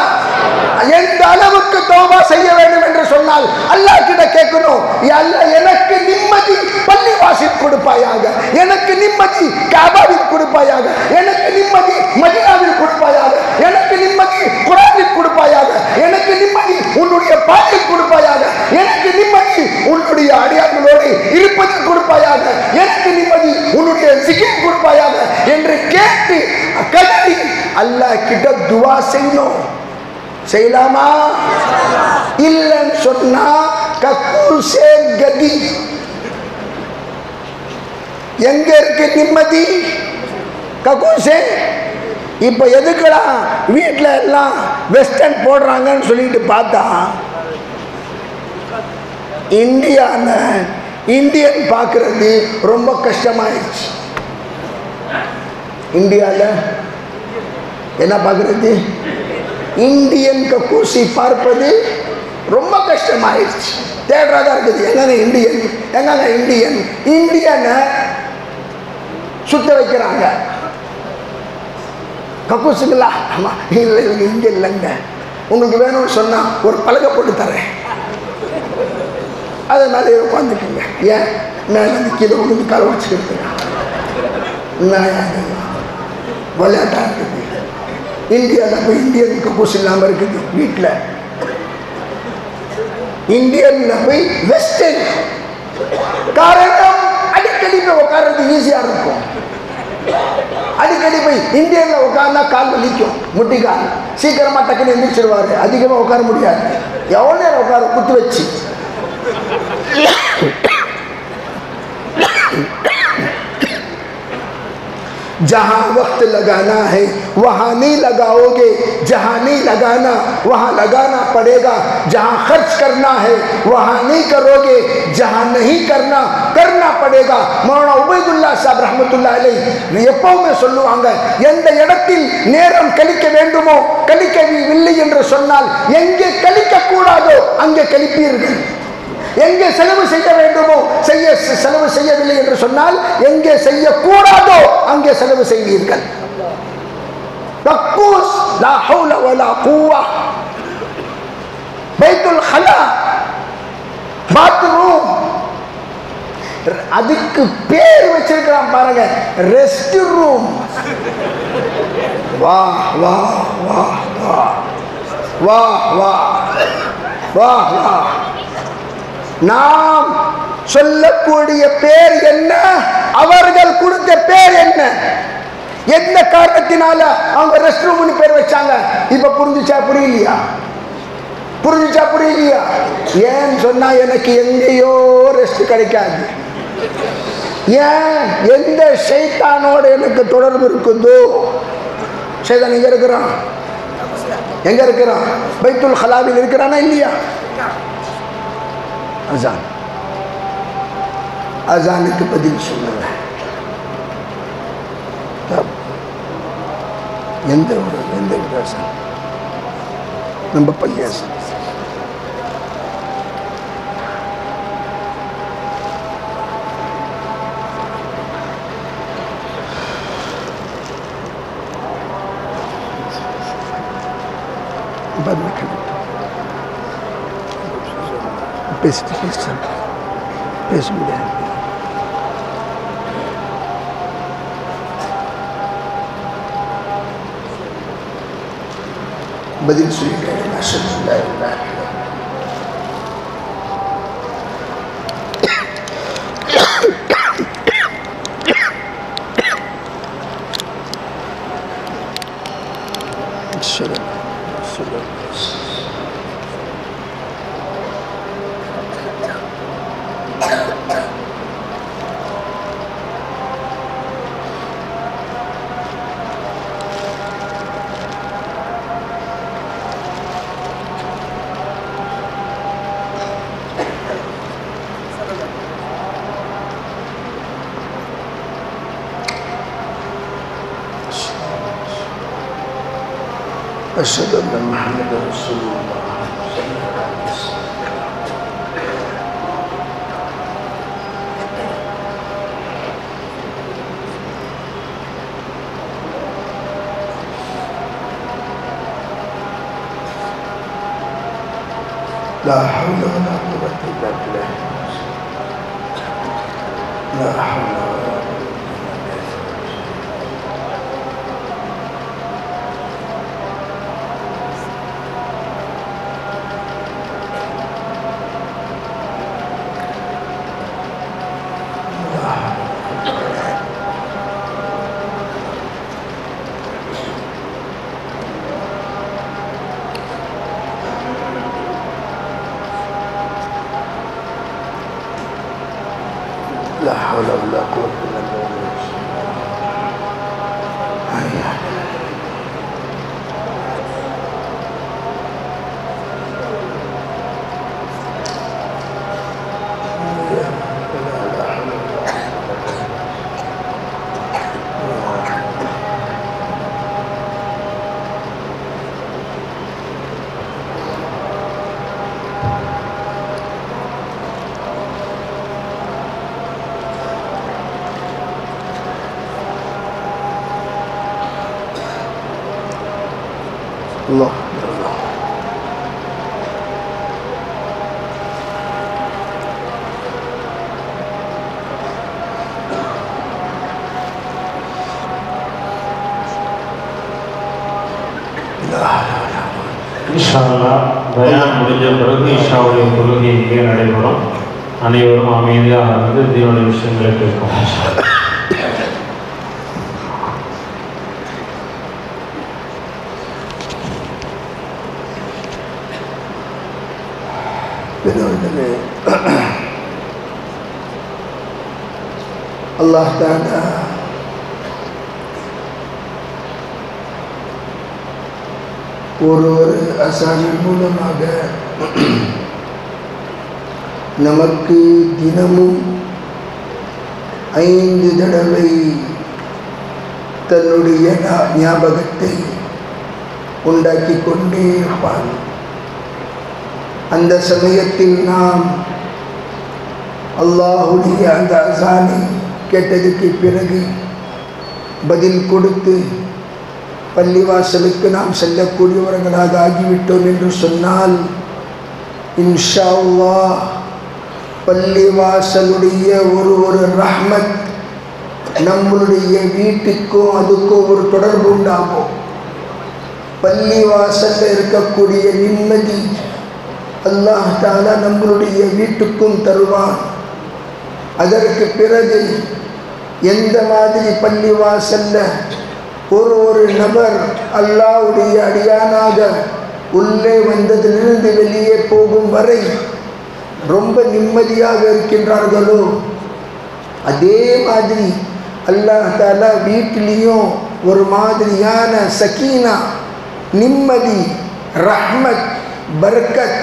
எந்த அளவுக்கு தௌபா செய்ய வேண்டும் என்று சொன்னால் அல்லாஹ் கிட்ட கேட்கணும், யா அல்லாஹ் எனக்கு நிம்மதி பள்ளிவாசல் கொடுப்பாயாக, எனக்கு நிம்மதி கஅபாவில் கொடுப்பாயாக, எனக்கு நிம்மதி மதீனாவில் கொடுப்பாயாக, எனக்கு நிம்மதி குர்ஆனில் கொடுப்பாயாக, எனக்கு நிம்மதி உன்னுடைய பாட்டில் கொடுப்பாயாக, எனக்கு நிம்மதி உன்னுடைய அடியார்களோடு இருப்பதில் கொடுப்பாயாக, எனக்கு நிம்மதி உன்னுடைய சிகிச்சை கொடுப்பாயாக என்று கேட்டு கதறி அல்லாஹ் கிட்ட துஆ செய்யணும். செய்யலாமா? இல்லைன்னு சொன்னா கக்கூசே கதி. எங்க இருக்கு நிம்மதி? கக்கூசே. இப்ப எதுக்குலாம் வீட்டில் எல்லாம் வெஸ்டர்ன் போடுறாங்கன்னு சொல்லிட்டு பார்த்தா இந்தியாவில் இந்தியன் பார்க்கறது ரொம்ப கஷ்டமாயிடுச்சு. இந்தியாவில் என்ன பார்க்கறது? இந்தியன் கக்கூசி பார்ப்பது ரொம்ப கஷ்டமாயிடுச்சு. தேடுறதா இருக்குது. எங்க இந்தியன், எங்க இந்தியன், இந்தியனை சுத்த வைக்கிறாங்க. கக்கூசுங்களா? ஆமா. இல்லை இங்க இல்லைங்க, உங்களுக்கு வேணும்னு சொன்னா ஒரு பலகை போட்டு தரேன், அதை மேலே உட்காந்துக்குங்க. ஏன் மேலே கீழே உங்களுக்கு கால வச்சுக்கிட்டு விளையாட்டா இருக்குது. இந்தியாவில் போய் இந்தியன் கக்கூஸ் இல்லாமல் இருக்குது வீட்டில். இந்தியனில் போய் வெஸ்டர்ன். காரணம் அடிக்கடி போய் உட்கார்றது ஈஸியாக இருக்கும். அடிக்கடி போய் இந்தியனில் உட்கார்ந்தா கால் வலிக்கும், முட்டிக்கால். சீக்கிரமாக டக்குன்னு எந்திரிச்சிருவாரு, அதிகமாக உட்கார முடியாது. எவ்வளோ நேரம் உட்கார குத்து வச்சு. जहां वक्त लगाना है वहां नहीं लगाओगे, जहां नहीं लगाना वहां लगाना पड़ेगा, जहां खर्च करना है वहां नहीं करोगे, जहां नहीं करना करना पड़ेगा. மௌலானா உபைதுல்லா சாப் ரஹ்மத்துல்லாஹி அலைஹி எப்பவுமே சொல்லுவாங்க, எந்த இடத்தில் நேரம் கழிக்க வேண்டுமோ கழிக்கவில்லை என்று சொன்னால் எங்கே கழிக்க கூடாதோ அங்கே கழிப்பீர்கள். எங்கே செலவு செய்ய வேண்டுமோ செலவு செய்யவில்லை என்று சொன்னால் எங்கே செய்யக்கூடாதோ அங்கே செலவு செய்வீர்கள். கக்கூஸ் லா ஹவுல வலா குவா. பைத்துல் ஹலா பாத்ரூம், அதுக்கு பேர் வச்சிருக்கிறான் பாருங்க, ரெஸ்ட் ரூம். வா வா வா வா வா வா வா வா. நாம் சொல்லக்கூடிய பேர் என்ன, அவர்கள் கொடுத்த பேர் என்ன, எந்த காரணத்தினால அவங்க ரெஸ்ட் ரூம்னு பேர் வச்சாங்க? இப்ப புரிஞ்சுச்சா புரியலையா? புரிஞ்சுச்சா புரியலையா? ஏன்னு சொன்னா எனக்கு எங்கேயோ ரெஸ்ட் கிடைக்காது. ஏன்? எந்த ஷைத்தானோட எனக்கு தொடர்பு இருக்குதோ. ஷைத்தான் எங்க இருக்கிறான்? எங்க இருக்கிறான்? பைத்துல் ஹலாவில் இருக்கிறானா இல்லையா? அசான், அசானுக்கு பதில் சொல்லுங்க. எந்த அசான்? நம்ம பள்ளி அசான். பேசிட்டு பேச முடியாது. பதில் சொல்லிட்டேன். أشهد أن محمدا رسول الله. لا حول ولا قوة إلا بالله. لا حول ولا قوة. لا حول ولا قوة إلا بالله. الله الله. இன்ஷா அல்லாஹ் பயான் முடிஞ்ச பிறகு இஷாவுடைய தொழுகை இங்கே நடைபெறும். அனைவரும் அமைதியாக இருந்து தீனுடைய விஷயங்களை கேட்கும். அல்லாஹ் தஆலா ஒரு அசானின் மூலமாக நமக்கு தினமும் 5 தடவை தன்னுடைய ஞாபகத்தை உண்டாக்கி கொண்டே இருப்பான். அந்த சமயத்தில் நாம் அல்லாஹுடைய அந்த அசானை கேட்டதுக்கு பிறகு பதில் கொடுத்து பள்ளிவாசலுக்கு நாம் செல்லக்கூடியவர்களாக ஆகிவிட்டோம் என்று சொன்னால் இன்ஷா அல்லாஹ் பள்ளிவாசலுடைய ஒரு ரஹ்மத் நம்மளுடைய வீட்டுக்கும் அதுக்கும் ஒரு தொடர்பு உண்டாகும். பள்ளிவாசலில் இருக்கக்கூடிய நிம்மதி அல்லாஹ் தஆலா நம்மளுடைய வீட்டுக்கும் தருவான். அதற்கு பிறகு எந்த மாதிரி பள்ளிவாசல்ல ஒரு நபர் அல்லாஹ்வுடைய அடியானாக உள்ளே வந்ததிலிருந்து வெளியே போகும் வரை ரொம்ப நிம்மதியாக இருக்கின்றார்களோ அதே மாதிரி அல்லாஹ் தஆலா வீட்டிலையும் ஒரு மாதிரியான சகீனா, நிம்மதி, ரஹ்மத், பரக்கத்,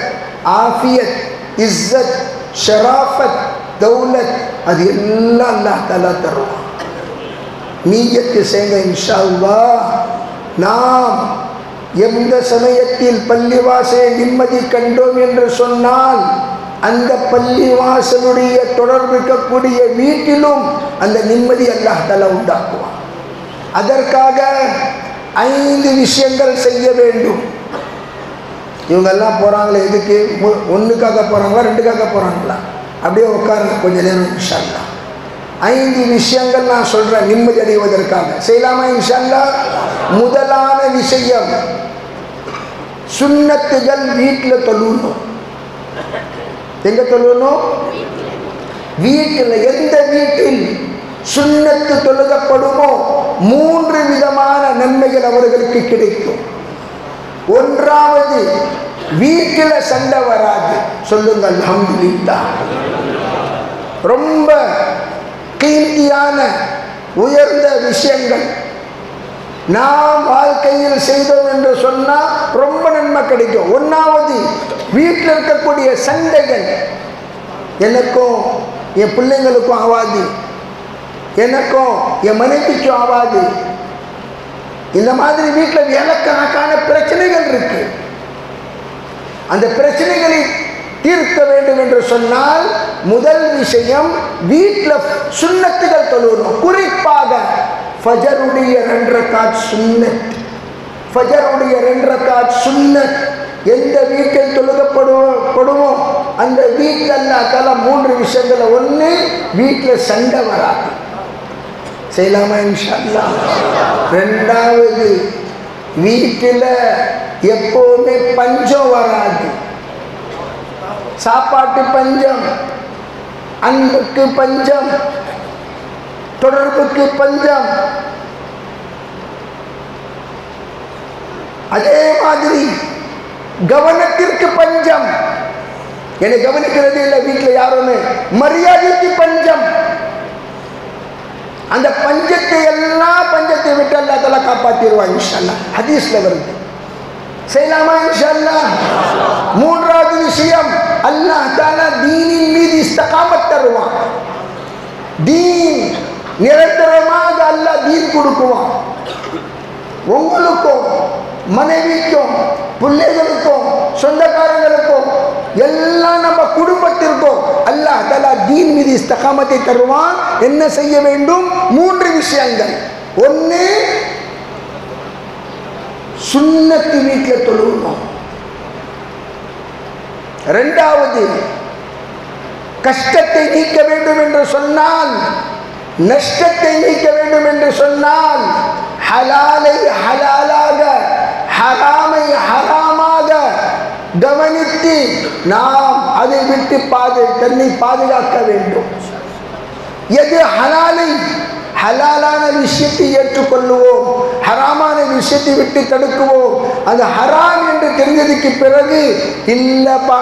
ஆஃபியத், இஸ்ஸத், ஷராஃபத், தௌலத் அது எல்லாம் அல்லாஹ் தஆலா தருவான். நீயத்து செய்யுங்க இன்ஷா அல்லாஹ். நாம் எந்த சமயத்தில் பள்ளிவாசலை நிம்மதி கண்டோம் என்று சொன்னால் அந்த பள்ளிவாசலுடைய தொடர்பு இருக்கக்கூடிய வீட்டிலும் அந்த நிம்மதி அல்லாஹ் தஆலா உண்டாக்குவான். அதற்காக 5 விஷயங்கள் செய்ய வேண்டும். இவங்கெல்லாம் போகிறாங்களே எதுக்கு? 1க்காக போகிறாங்களா 2க்காக போகிறாங்களா? அப்படியே உட்காருங்க கொஞ்ச நேரம் இன்ஷா அல்லாஹ். 5 விஷயங்கள் நான் சொல்கிறேன் நிம்மதி அடைவதற்காக. செய்யலாமா இன்ஷா அல்லாஹ்? முதலான விஷயம், சுன்னத்துகள் வீட்டில் தொழுணும். எங்கே தொழுணும்? வீட்டில். எந்த வீட்டில் சுன்னத்து தொழுகப்படுமோ 3 விதமான நன்மைகள் அவர்களுக்கு கிடைக்கும். ஒன்றாவது, வீட்டில் சண்டை வராது. சொல்லுங்கள் அல்ஹம்துலில்லாஹ். ரொம்ப கீர்த்தியான உயர்ந்த விஷயங்கள் நாம் வாழ்க்கையில் செய்தோம் என்று சொன்னால் ரொம்ப நன்மை கிடைக்கும். ஒன்றாவது, வீட்டில் இருக்கக்கூடிய சண்டைகள் எனக்கும் என் பிள்ளைங்களுக்கும் ஆகாது, எனக்கும் என் மனைவிக்கும் ஆகாது. இந்த மாதிரி வீட்டில் ஏலக்கணக்கான பிரச்சனைகள் இருக்கு. அந்த பிரச்சனைகளை தீர்க்க வேண்டும் என்று சொன்னால் முதல் விஷயம் வீட்டில் சுன்னத்துகள் தொழுவணும். குறிப்பாக ஃபஜருடைய 2 ரக்காத் சுன்னத். ஃபஜருடைய 2 ரக்காத் சுன்னத் எந்த வீட்டில் தொழுகப்படுமோ அந்த வீட்டில் அல்லாஹ் தஆலா 3 விஷயங்களை. ஒன்று, வீட்டில் சண்டை வராது. செய்யலாமா இன்ஷா அல்லாஹ்? ரெண்டாவது, வீட்டில் எப்போவுமே பஞ்சம் வராது. சாப்பாட்டு பஞ்சம், அன்புக்கு பஞ்சம், தொடர்புக்கு பஞ்சம். அதே மாதிரி கவனத்திற்கு பஞ்சம். என்னை கவனிக்கிறது இல்லை வீட்டில் யாருமே. மரியாதைக்கு பஞ்சம். அந்த பஞ்சத்தை எல்லாம் பஞ்சத்தை விட்டு அல்லாஹ் தஆலா காப்பாத்திடுவான் இன்ஷா அல்லாஹ். ஹதீஸ்ல வருது. செய்யலாமா இன்ஷா அல்லாஹ்? மூன்றாவது விஷயம், அல்லாஹ் தஆலா தீனின் மீது இஸ்திகாமத் தருவான். தீன் நிரந்தரமாக அல்லாஹ் தீன் கொடுக்குவான். உங்களுக்கும் மனைவிக்கும் பிள்ளைகளுக்கும் சொந்தக்காரங்களுக்கும் எல்லாம் நம்ம குடும்பத்திற்கும் அல்லாஹ் தஆலா தீன் மீது இஸ்திகாமத்தை தருவான். என்ன செய்ய வேண்டும்? 3 விஷயங்கள். ஒன்று, சுன்னத்து வீட்டில் தொழுவணும். ரெண்டாவது, கஷ்டத்தை நீக்க வேண்டும் என்று சொன்னால், நஷ்டத்தை நீக்க வேண்டும் என்று சொன்னால் ஹலாலை ஹலாலாக, ஹராமை ஹராமாக கவனித்து நாம் அதை விட்டு தன்னை பாதுகாக்க வேண்டும். எது ஹலாலை, ஹலாலான விஷயத்தை ஏற்றுக்கொள்ளுவோம், ஹராமான விஷயத்தை விட்டு தடுக்குவோம். அது ஹராம் என்று தெரிஞ்சதுக்கு பிறகு இல்லப்பா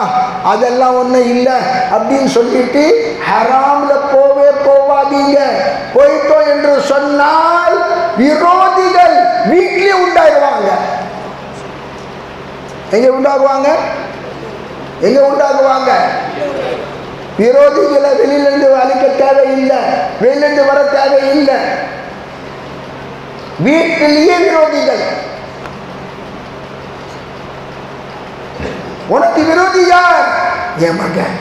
அதெல்லாம் ஒன்றும் இல்லை அப்படின்னு சொல்லிட்டு ஹராம்ல போவாதீங்க. போயிட்டோம் என்று சொன்னால் விரோதிகள் வீட்டிலே உண்டாயிருவாங்க. எங்க உண்டாகுவாங்க? எங்க உண்டாகுவாங்க? விரோதிகளை வெளியிலிருந்து அழிக்க தேவையில்லை, வெளியிலிருந்து வர தேவையில்லை. வீட்டிலேயே விரோதிகள். உனக்கு விரோதி யார்? என் மகன்.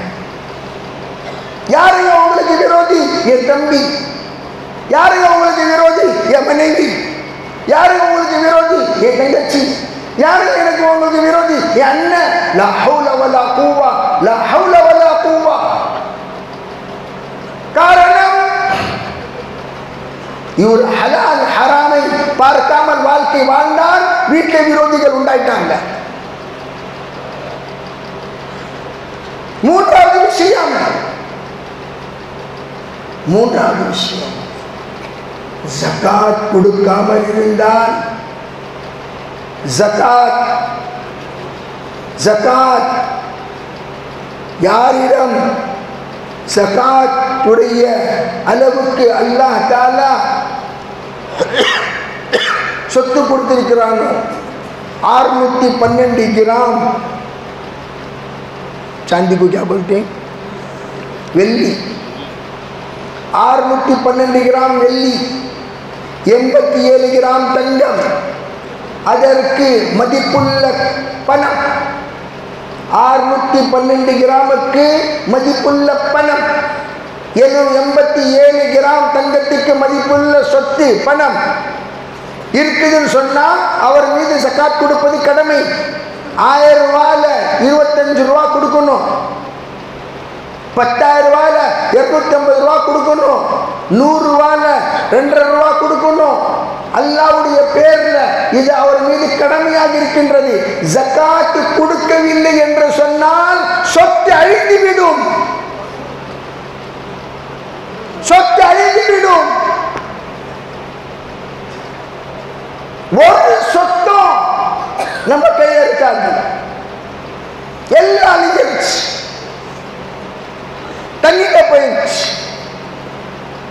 யாருங்க உங்களுக்கு விரோதி? என் தம்பி. யாருங்க உங்களுக்கு விரோதி? என் மனைவி. யாருங்க உங்களுக்கு விரோதி? என் தங்கச்சி. யாருங்க எனக்கு உங்களுக்கு விரோதி? என் அண்ணன். லா ஹவுல வலா குவா, லா ஹவுல வலா குவா. காரணம், இவர் ஹலால் ஹராமை பார்க்காமல் வாழ்க்கை வாழ்ந்தால் வீட்டில் விரோதிகள் உண்டாயிட்டாங்க. மூன்றாவது விஷயம், ஜகாத் கொடுக்காமல் இருந்தால், ஜகாத் யாரிடம் ஜகாத் உடைய அளவுக்கு அல்லாஹ் தஆலா சொத்து கொடுத்திருக்கிறாங்க. 612 கிராம் चांदी को क्या बोलते हैं? வெள்ளி. 612 கிராம் வெள்ளி, 87 கிராம் தங்கம், அதற்கு மதிப்புள்ள பணம். 612 கிராமுக்கு மதிப்புள்ள பணம், 87 கிராம் தங்கத்துக்கு மதிப்புள்ள சொத்து பணம் இருக்குதுன்னு சொன்னா அவர் மீது ஜகாத் கொடுப்பது கடமை. 1000 ரூபாயில 25 ரூபா கொடுக்கணும், 10,000 ரூபாயில 250 ரூபா கொடுக்கணும், 100 ரூபாயில 2.5 ரூபா கொடுக்கணும். அல்லாஹ்வுடைய பேர்ல இது அவர் மீது கடமையாக இருக்கின்றது. ஜகாத் கொடுக்கவில்லை என்று சொன்னால் சொத்து அழிந்துவிடும், சொத்து அழிந்துவிடும். ஒரு சொத்தும் நம்ம கையில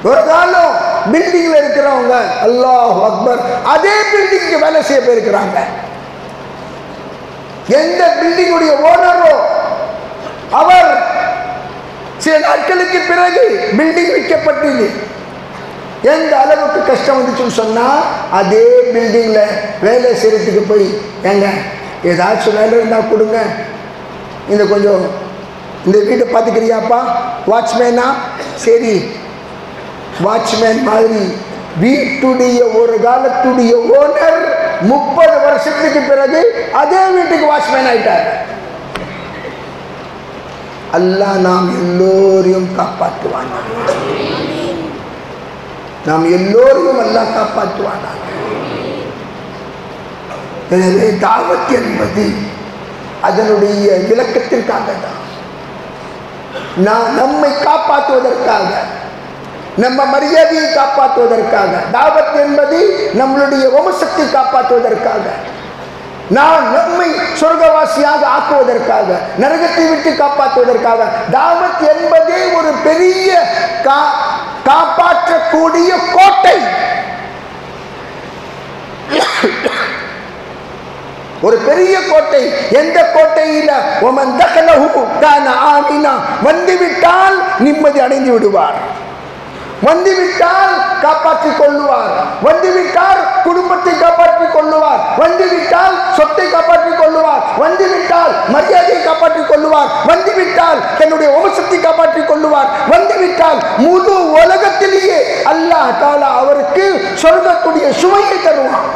ஒரு காலம் பில்டிங்ல இருக்கிறவங்க அல்லாஹ் அக்பர் அதே பில்டிங்க்கு வேலை செய்ய போயிருக்கிறாங்க. எந்த பில்டிங்குடைய ஓனரோ அவர் சில நாட்களுக்கு பிறகு பில்டிங் விற்கப்பட்டது. எந்த அளவுக்கு கஷ்டம் வந்துச்சுன்னு சொன்னா அதே பில்டிங்ல வேலை செய்யறதுக்கு போய் ஏங்க ஏதாச்சும் வேலை இருந்தா கொடுங்க, இந்த கொஞ்சம் இந்த வீட்டை பார்த்துக்கிறியாப்பா, வாட்ச்மேனா, சரி வாட்ச்மேன் மாதிரி வீட்டுடைய ஒரு காலத்துடைய ஓனர் 30 வருஷத்துக்கு பிறகு அதே வீட்டுக்கு வாட்ச்மேன் ஆயிட்டார். அல்லாஹ் நாம் எல்லோரையும் காப்பாற்றுவானா, நாம் எல்லோரையும் அல்லாஹ் காப்பாற்றுவானா. எனவே தாவத் என்பது அதனுடைய விளக்கத்திற்காக தான், நம்மை காப்பாற்றுவதற்காக, நம்ம மரியாதையை காப்பாற்றுவதற்காக. தாவத் என்பது நம்மளுடைய வம்சத்தை காப்பாற்றுவதற்காக, நம்மை சொர்க்கவாசியாக ஆக்குவதற்காக, நரகத்தை விட்டு காப்பாற்றுவதற்காக. தாவத் என்பதே ஒரு பெரிய காப்பாற்றக்கூடிய கோட்டை, ஒரு பெரிய கோட்டை. எந்த கோட்டையில ஒமன் தகலஹு கான ஆமினா, வந்துவிட்டால் நிம்மதி அடைந்து விடுவார், வந்துவிட்டால் காப்பாற்றிக் கொள்ளுவார், வந்துவிட்டால் குடும்பத்தை காப்பாற்றிக் கொள்ளுவார், வந்துவிட்டால் சொத்தை காப்பாற்றிக் கொள்ளுவார், வந்துவிட்டால் மரியாதையை காப்பாற்றிக் கொள்ளுவார், வந்துவிட்டால் தன்னுடைய வம்சத்தை காப்பாற்றிக் கொள்ளுவார், வந்துவிட்டால் முழு உலகத்திலேயே அல்லாஹ் தஆலா அவருக்கு சொர்க்கத்துடைய சுவையை தருவான்.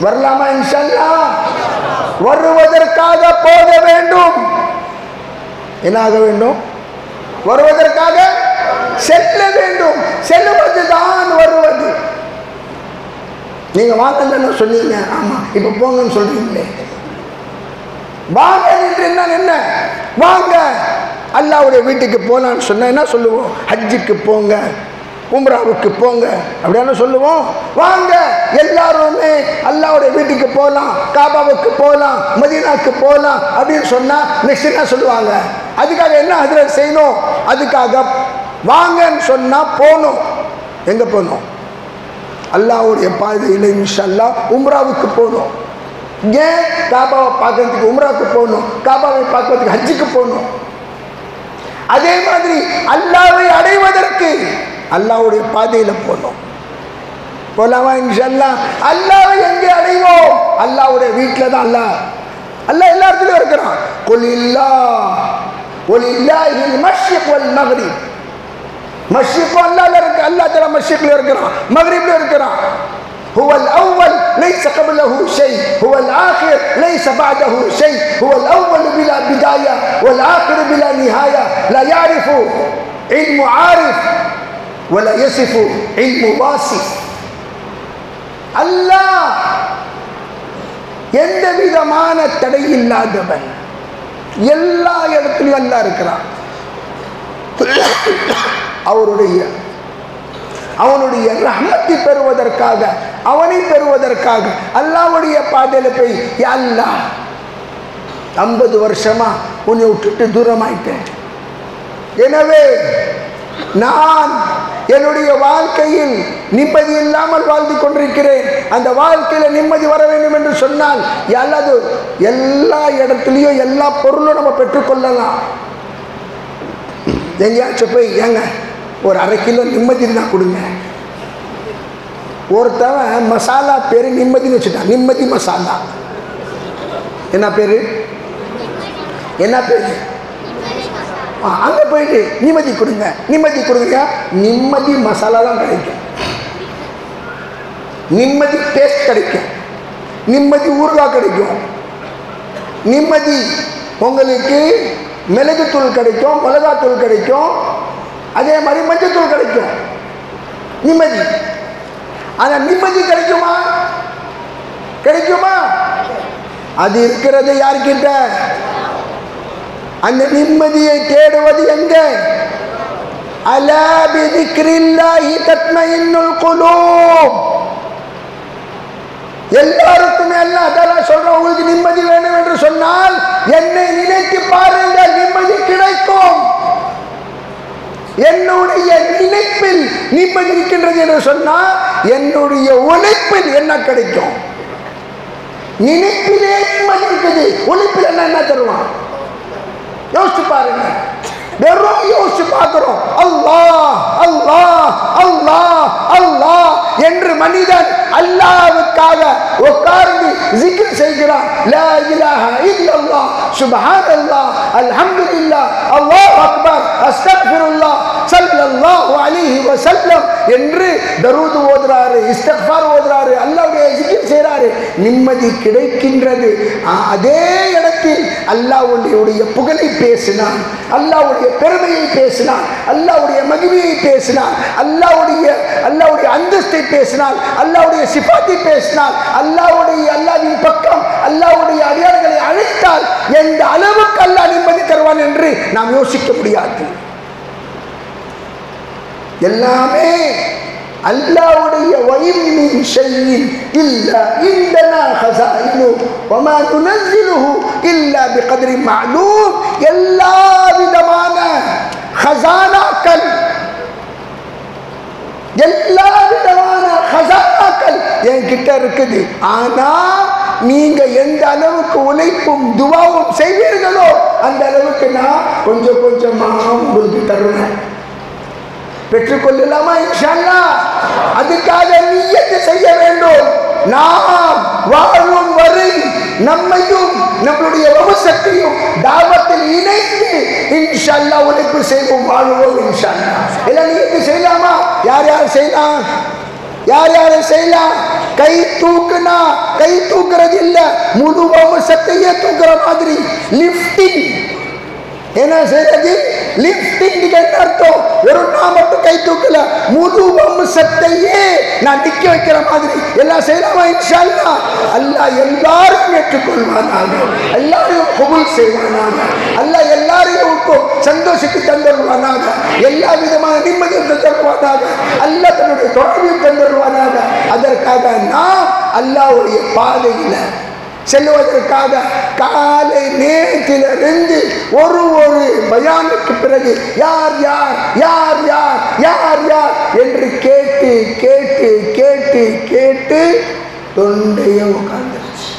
வரலாமா இன்ஷா அல்லாஹ்? வருவதற்காக போக வேண்டும். என்ன ஆக வேண்டும்? வருவதற்காக செல்ல வேண்டும். செல்லுவதுதான் வருவது. நீங்க வாங்க சொன்னீங்க, ஆமா இப்ப போங்கன்னு சொல்றீங்களே. வாங்க என்று என்ன? வாங்க அல்லாஹ்வுடைய வீட்டுக்கு போலான்னு சொன்னா என்ன சொல்லுவோம்? ஹஜ்ஜுக்கு போங்க, உம்ராவுக்கு போங்க அப்படியான சொல்லுவோம். வாங்க எல்லாருமே அல்லாஹ்வுடைய வீட்டுக்கு போகலாம், காபாவுக்கு போகலாம், மதீனாவுக்கு போகலாம் அப்படின்னு சொன்னா நெக்ஸ்ட் என்ன சொல்லுவாங்க? அதுக்காக என்ன ஹஜ்ரத் செய்யணும்? அதுக்காக வாங்கன்னு சொன்னா போகணும். எங்க போகணும்? அல்லாஹ்வுடைய பாதையில் இன்ஷா அல்லாஹ் உம்ராவுக்கு போகணும். ஏன்? காபாவை பார்க்கறதுக்கு உம்ராவுக்கு போகணும், காபாவை பார்க்கறதுக்கு ஹஜ்ஜுக்கு போகணும். அதே மாதிரி அல்லாஹ்வை அடைவதற்கு அல்லாஹ்வுடைய பாதையில போகணும். போலாமா இன்ஷா அல்லாஹ்? அல்லாஹ்வை எங்கே அடைவோம்? அல்லாஹ்வுடைய வீட்டில் தான். அல்லாஹ் எல்லா இடத்துலையும் இருக்கிறான். வலில்லாஹில் மஷ்ரிக் வல் மக்ரிப். மஷ்ரிக்கும் அல்லாஹ்ல இருக்கு, அல்லாஹ் தஆலா மஷ்ரிக்ல இருக்கிறான், மக்ரிப்ல இருக்கிறான். هو الأول ليس قبله شيء، هو الآخر ليس بعده شيء، هو الأول بلا بداية والآخر بلا نهاية، لا يعرف علم عارف ولا يصف علم واصف. அல்லாஹ் எந்த விதமான தடை இல்லாதவன், எல்லா இடத்துலையும் அல்லாஹ் இருக்கிறான். அவனுடைய ரஹ்மத்தை பெறுவதற்காக, அவனை பெறுவதற்காக அல்லாஹ்வுடைய பாதையில போய், யா அல்லாஹ் 50 வருஷமா உன்னை விட்டுட்டு தூரமாயிட்டேன், எனவே நான் என்னுடைய வாழ்க்கையில் நிம்மதி இல்லாமல் வாழ்ந்து கொண்டிருக்கிறேன், அந்த வாழ்க்கையில நிம்மதி வர வேண்டும் என்று சொன்னால் அல்லது எல்லா இடத்துலையும் எல்லா பொருளும் நம்ம பெற்றுக்கொள்ளலாம். எங்கேயாச்சும் போய் ஏங்க ஒரு 1/2 கிலோ நிம்மதி தான் கொடுங்க. ஒருத்தவன் மசாலா பேரு நிம்மதினு வச்சுட்டான், நிம்மதி மசாலா. என்ன பேரு? என்ன பேரு? அங்கே போயிட்டு நிம்மதி கொடுங்க, நிம்மதி கொடுங்க. நிம்மதி மசாலா தான் கிடைக்கும், நிம்மதி டேஸ்ட் கிடைக்கும், நிம்மதி ஊறுகாய் கிடைக்கும், நிம்மதி உங்களுக்கு மிளகுத்தூள் கிடைக்கும், மிளகாத்தூள் கிடைக்கும், அதே மாதிரி மஞ்சத்தூள் கிடைக்கும். நிம்மதி. ஆனால் நிம்மதி கிடைக்குமா? கிடைக்குமா? அது இருக்கிறது யார்கிட்ட? அந்த நிம்மதியை தேடுவது எங்க? அலா பிதிக்ரில்லாஹி தத்மஇன்னுல் குலூப். எல்லாருக்குமே அல்லாஹ் தஆலா சொல்றான், உங்களுக்கு நிம்மதி வேணும் என்று சொன்னால் என்னை நினைத்து பாருங்கள், நிம்மதி கிடைக்கும். என்னுடைய நினைப்பில் நிம்மதி இருக்கின்றது என்று சொன்னால் என்னுடைய உழைப்பில் என்ன கிடைக்கும்? நினைப்பிலே நிம்மதி இருக்குது, உழைப்பில் என்ன தருவான்? யோசிச்சு பாருங்க. வெறும் யோசிச்சு பார்க்கிறோம். அல்லாஹ் அல்லாஹ் அல்லாஹ் அல்லாஹ் என்று மனிதன் அல்லாஹ்வுக்காக உட்கார்ந்து ஜிக்ர் செய்கிறான். லா இலாஹ இல்லல்லாஹ் சுப்ஹானல்லாஹ் அல்ஹம்துலில்லாஹ் அல்லாஹு அக்பர் அஸ்தக்ஃபிருல்லாஹ் ஸல்லல்லாஹு அலைஹி வஸல்லம் என்று தரூத் ஓதுறாரு, இஸ்திக்ஃபார் ஓதுறாரு, அல்லாஹ்வுடைய ஜிக்ர் செய்றாரு. நிம்மதி கிடைக்கின்றது. அதே இடத்தில் அல்லாஹ்வுடைய புகழை பேசினான், அல்லாஹ்வுடைய பெருமையை பேசினான், அல்லாஹ்வுடைய மகிமையை பேசினான், அல்லாஹ்வுடைய அந்தஸ்தை பேசினான், அல்லாஹ்வுடைய சிஃபாத்தை பேசினான், அல்லாஹ்வின் பக்கம் அல்லாஹ்வுடைய அடியார்களை அழைத்தால் எந்த அளவுக்கு அல்லாஹ் நிம்மதி தருவான் என்று நாம் யோசிக்க முடியாது. எல்லாமே அல்லாஹ்வுடைய வயிமின் ஷைஇன் இல்லா இந்தனா ஹஸாயினு வமா துனஸிலுஹு இல்லா பிகத்ரி மஅலூம். எல்லா விதமான ஹஸானாக்கள், எல்லா விதமான ஹஸானாக்கள் என்கிட்ட இருக்குது. ஆனா நீங்க எந்த அளவுக்கு உழைப்பும் துவாவும் செய்வீர்களோ அந்த அளவுக்கு நான் கொஞ்சம் கொஞ்சமா உங்களுக்கு தருவேன். பெற்றுக்கொள்ளலாமா? இன்ஷா அல்லாஹ். அதுக்காக நிய்யத் செய்ய வேண்டும். நாம் வாழும் வரை நம்மையும் நம்மளுடைய வம்சத்தையும் தாவத்தில் இணைத்து இன்ஷா அல்லாஹ் உழைப்பு செய்வோம், வாழுவோம் இன்ஷா அல்லாஹ். எல்லாம் நிய்யத் செய்யலாமா? யார் யார் செய்யலாம்? யார் யார் செய்யலாம்? கை தூக்குனா கை தூக்குறது இல்ல, முழு வம்சத்தையே தூக்குற மாதிரி லிஃப்டிங். என்ன செய்யறது? லிஃப்டிங் என்ன அர்த்தம்? வெறும் நான் மட்டும் கை தூக்கல, முழு வம்சத்தையே நான் நிக்க வைக்கிற மாதிரி எல்லாம் செய்யலாமா? இன்ஷா அல்லாஹ். அல்லாஹ் எல்லாரும் ஏற்றுக்கொள்வானாக, எல்லாரையும் கபூல் செய்வானாக, அல்லாஹ் எல்லாரையும் சந்தோஷத்தை தந்துடுவானாக, எல்லா விதமான நிம்மதியும் தந்துடுவானாக, அல்லாஹ் தன்னுடைய தொடர்பையும் தந்துடுவானாக. அதற்காக நாம் அல்லாஹ்வுடைய பாதையில செல்வதற்காக காலை நேரத்திலிருந்து ஒரு பயானுக்கு பிறகு யார் யார் யார் யார் யார் யார் என்று கேட்டு கேட்டு கேட்டு கேட்டு தொண்டையை உட்கார்ந்துருச்சு,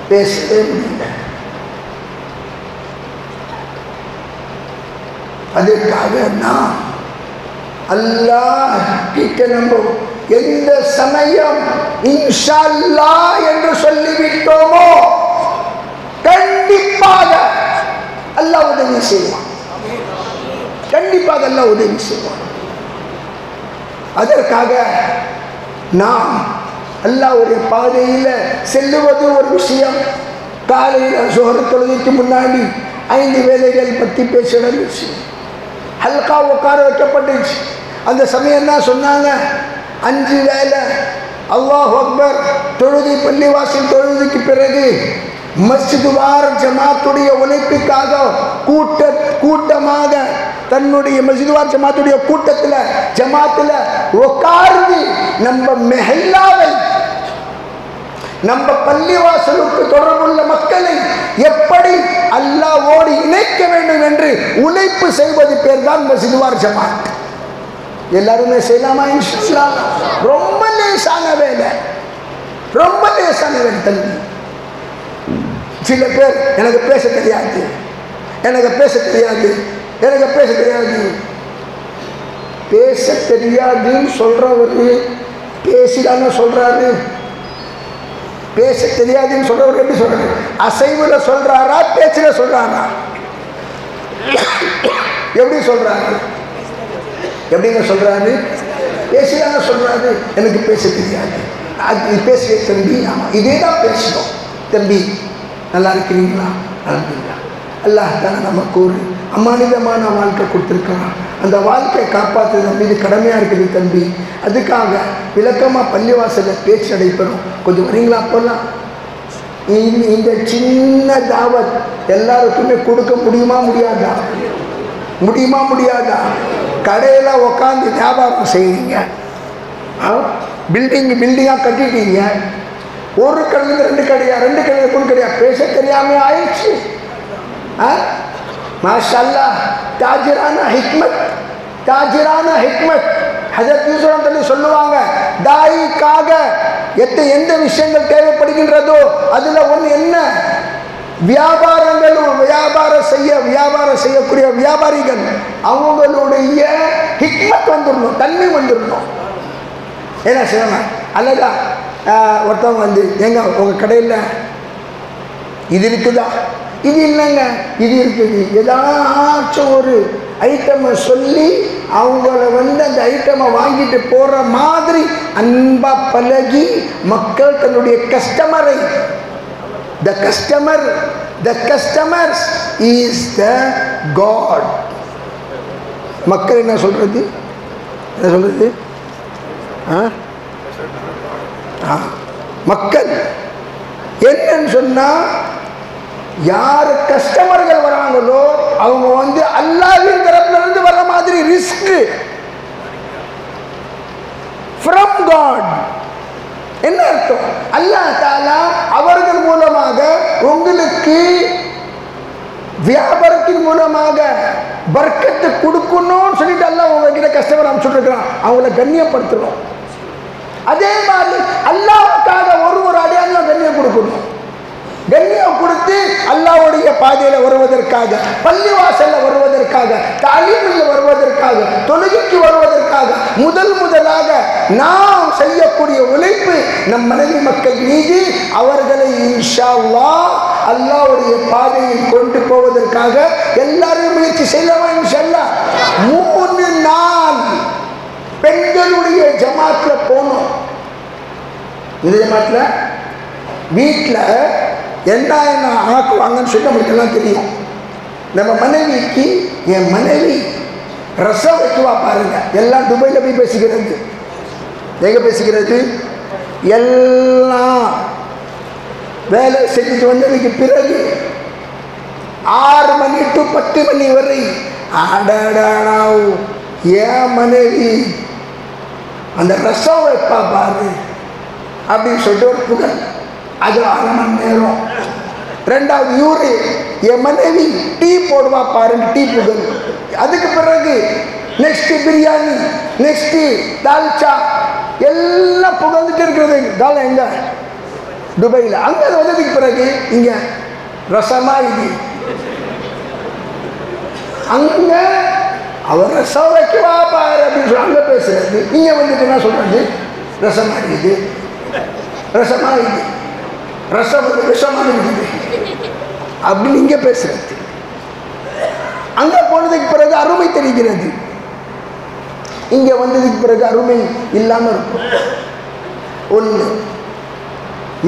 பேசவே முடியல. அதற்காக நாம் அல்லாஹ் கிட்ட நம்ம எந்த சமயம் இன்ஷா அல்லாஹ் என்று சொல்லிவிட்டோமோ கண்டிப்பாக அல்லாஹ் உதவி செய்வான், கண்டிப்பாக அல்லாஹ் உதவி செய்வான். அதற்காக நாம் அல்லாஹ்வுடைய பாதையில் செல்லுவது ஒரு விஷயம். காலையில் சுஹர் தொழுகைக்கு முன்னாடி 5 வேலைகள் பற்றி பேசுகிற விஷயம். ஹல்கா உட்கார வைக்கப்பட்டுச்சு. அந்த சமயம் தான் சொன்னாங்க 5 வேலை அல்லாஹ் அக்பர் தொழுகை, பள்ளிவாசல் தொழுகைக்கு பிறகு மஸ்ஜிது வார ஜமாத்துடைய உழைப்புக்காக கூட்டமாக தன்னுடைய மஸ்ஜிது வார ஜமாத்துடைய கூட்டத்தில் ஜமாத்தில் உட்கார்ந்து நம்ம மெஹல்லாவை, நம்ம பள்ளிவாசலுக்கு தொடர்புள்ள மக்களை எப்படி அல்லாஹ்வோடு இணைக்க வேண்டும் என்று உழைப்பு செய்வது பேர் தான் மஸ்ஜிது வார ஜமாத். எல்லாருமே செய்யலாமா? இன்ஷா அல்லாஹ். ரொம்ப லேசான வேலை, ரொம்ப லேசான வேலை தம்பி. சில பேர் எனக்கு பேச தெரியாது, எனக்கு பேச தெரியாது, எனக்கு பேச தெரியாது. பேச தெரியாதுன்னு சொல்றவரு பேசிடான்னு சொல்றாரு. பேச தெரியாதுன்னு சொல்றவர் எப்படி சொல்றாரு? அசைவுல சொல்றாரா, பேச்சுல சொல்றாரா? எப்படி சொல்றாரு? எப்படிங்க சொல்றாரு? பேசலான்னு சொல்றாரு. எனக்கு பேச தெரியாது. அது பேசுற தம்பி. ஆமா, இதே தான் பேசணும். தம்பி நல்லா இருக்கிறீங்களா? நல்லா. அல்லாஹ் தானே நமக்கு ஒரு அமானிதமான வாழ்க்கை கொடுத்துருக்கான். அந்த வாழ்க்கையை காப்பாற்றுறது நம்ம மீது கடமையாக இருக்குது தம்பி. அதுக்காக விளக்கமாக பள்ளிவாசலில் பேச்சு நடைபெறும். கொஞ்சம் வரீங்களா? அப்போல்லாம் இந்த சின்ன தாவத் எல்லாருக்குமே கொடுக்க முடியுமா முடியாதா? முடியுமா முடியாதா? கடையில் உட்காந்து வியாபாரம் செய்வீங்க, பில்டிங்காக கட்டிட்டீங்க. ஒரு கடையில் 2 கடையா, 2 கடையில் 3 கடையா, பேச தெரியாமல் ஆயிடுச்சு. மாஷா அல்லாஹ், தாஜிரான ஹிக்மத், தாஜிரான ஹிக்மத். ஹஜரத் யூசுப் சொல்லுவாங்க, தாயிக்காக எந்த விஷயங்கள் தேவைப்படுகின்றதோ அதுல ஒன்று என்ன, வியாபாரங்களும் வியாபாரம் செய்யக்கூடிய வியாபாரிகள் அவங்களுடைய ஹிக்மத் வந்துடணும், தன்மை வந்துடணும். என்ன செய்வாங்க, அல்லதா ஒருத்தவங்க வந்து எங்க உங்க கடையில் இது இருக்குதா, இது இல்லைங்க இது இருக்குது, ஏதாச்சும் ஒரு ஐட்டமை சொல்லி அவங்கள வந்து அந்த ஐட்டமை வாங்கிட்டு போற மாதிரி அன்பா பழகி மக்கள் தன்னுடைய கஸ்டமரை, the customers is the God. மக்கள் என்ன சொல்றது, மக்கள் என்னன்னு சொன்னா, யார் கஸ்டமர்கள் வராங்களோ அவங்க வந்து அல்லாஹ்வின் தரப்புல இருந்து வர மாதிரி ரிஸ்க் from God. என்ன அர்த்தம், அல்லாஹ் தஆலா அவர்கள் மூலமாக உங்களுக்கு வியாபாரத்தின் மூலமாக பர்க்கத்து கொடுக்கணும்னு சொல்லிட்டு அல்லாஹ் உங்ககிட்ட கஸ்டமர் அனுப்பிச்சுட்டு அவங்களை கண்ணியப்படுத்தணும். அதே மாதிரி அல்லாஹ்வுக்காக ஒரு அடையாளம் கண்ணியம் கொடுக்கணும். கண்ணியம் கொடுத்து அல்லாஹ்வுடைய பாதையில வருவதற்காக, பள்ளிவாசல்ல வருவதற்காக, தாலீமில் வருவதற்காக, தொழுகைக்கு வருவதற்காக முதலாக நாம் செய்யக்கூடிய உழைப்பு நம் மனைவி மக்கள் மீது அவர்களை இன்ஷா அல்லாஹ் அல்லாஹ்வுடைய பாதையில் கொண்டு போவதற்காக எல்லாரும் முயற்சி செய்யலாம். இன்ஷா அல்லாஹ் 3 நாள் பெண்களுடைய ஜமாத்ல போனோம். இந்த ஜமாத்ல வீட்டில் என்ன ஆக்குவாங்கன்னு சொல்லி நம்மளுக்கு எல்லாம் தெரியும். நம்ம மனைவிக்கு, என் மனைவி ரசம் வைக்குவா பாருங்க, எல்லாம் துபாயில் போய் பேசிக்கிறது. எங்க பேசிக்கிறது, எல்லாம் வேலை செஞ்சுட்டு வந்ததுக்கு பிறகு 6 மணி டு 10 மணி வரை என் மனைவி அந்த ரசம் வைப்பா பாரு அப்படின்னு சொல்லிட்டு ஒரு புகழ். அது 1/2 மணி நேரம். 2வது இவரு என் மனைவி டீ போடுவா பாருங்க, டீ புகழ். அதுக்கு பிறகு நெக்ஸ்ட் பிரியாணி, நெக்ஸ்ட் தால்ச்சா, எல்லாம் புகழ்ந்துட்டு இருக்கிறது. தால் எங்க துபாயில், அங்க வந்ததுக்கு பிறகு இங்க ரசமா இது, அங்க அவர் ரசம் வைக்கவா பாரு அப்படின்னு சொல்லி அங்க பேசுறது. இங்க வந்துட்டு என்ன சொல்றது, ரசமா இது, ரசமா இது, ரசம் வந்து விஷமா இருக்குது அப்படின்னு இங்க பேசுறது. அங்க போனதுக்கு பிறகு அருமை தெரிகிறது, இங்க வந்ததுக்கு பிறகு அருமை இல்லாம இருக்கும். ஒண்ணு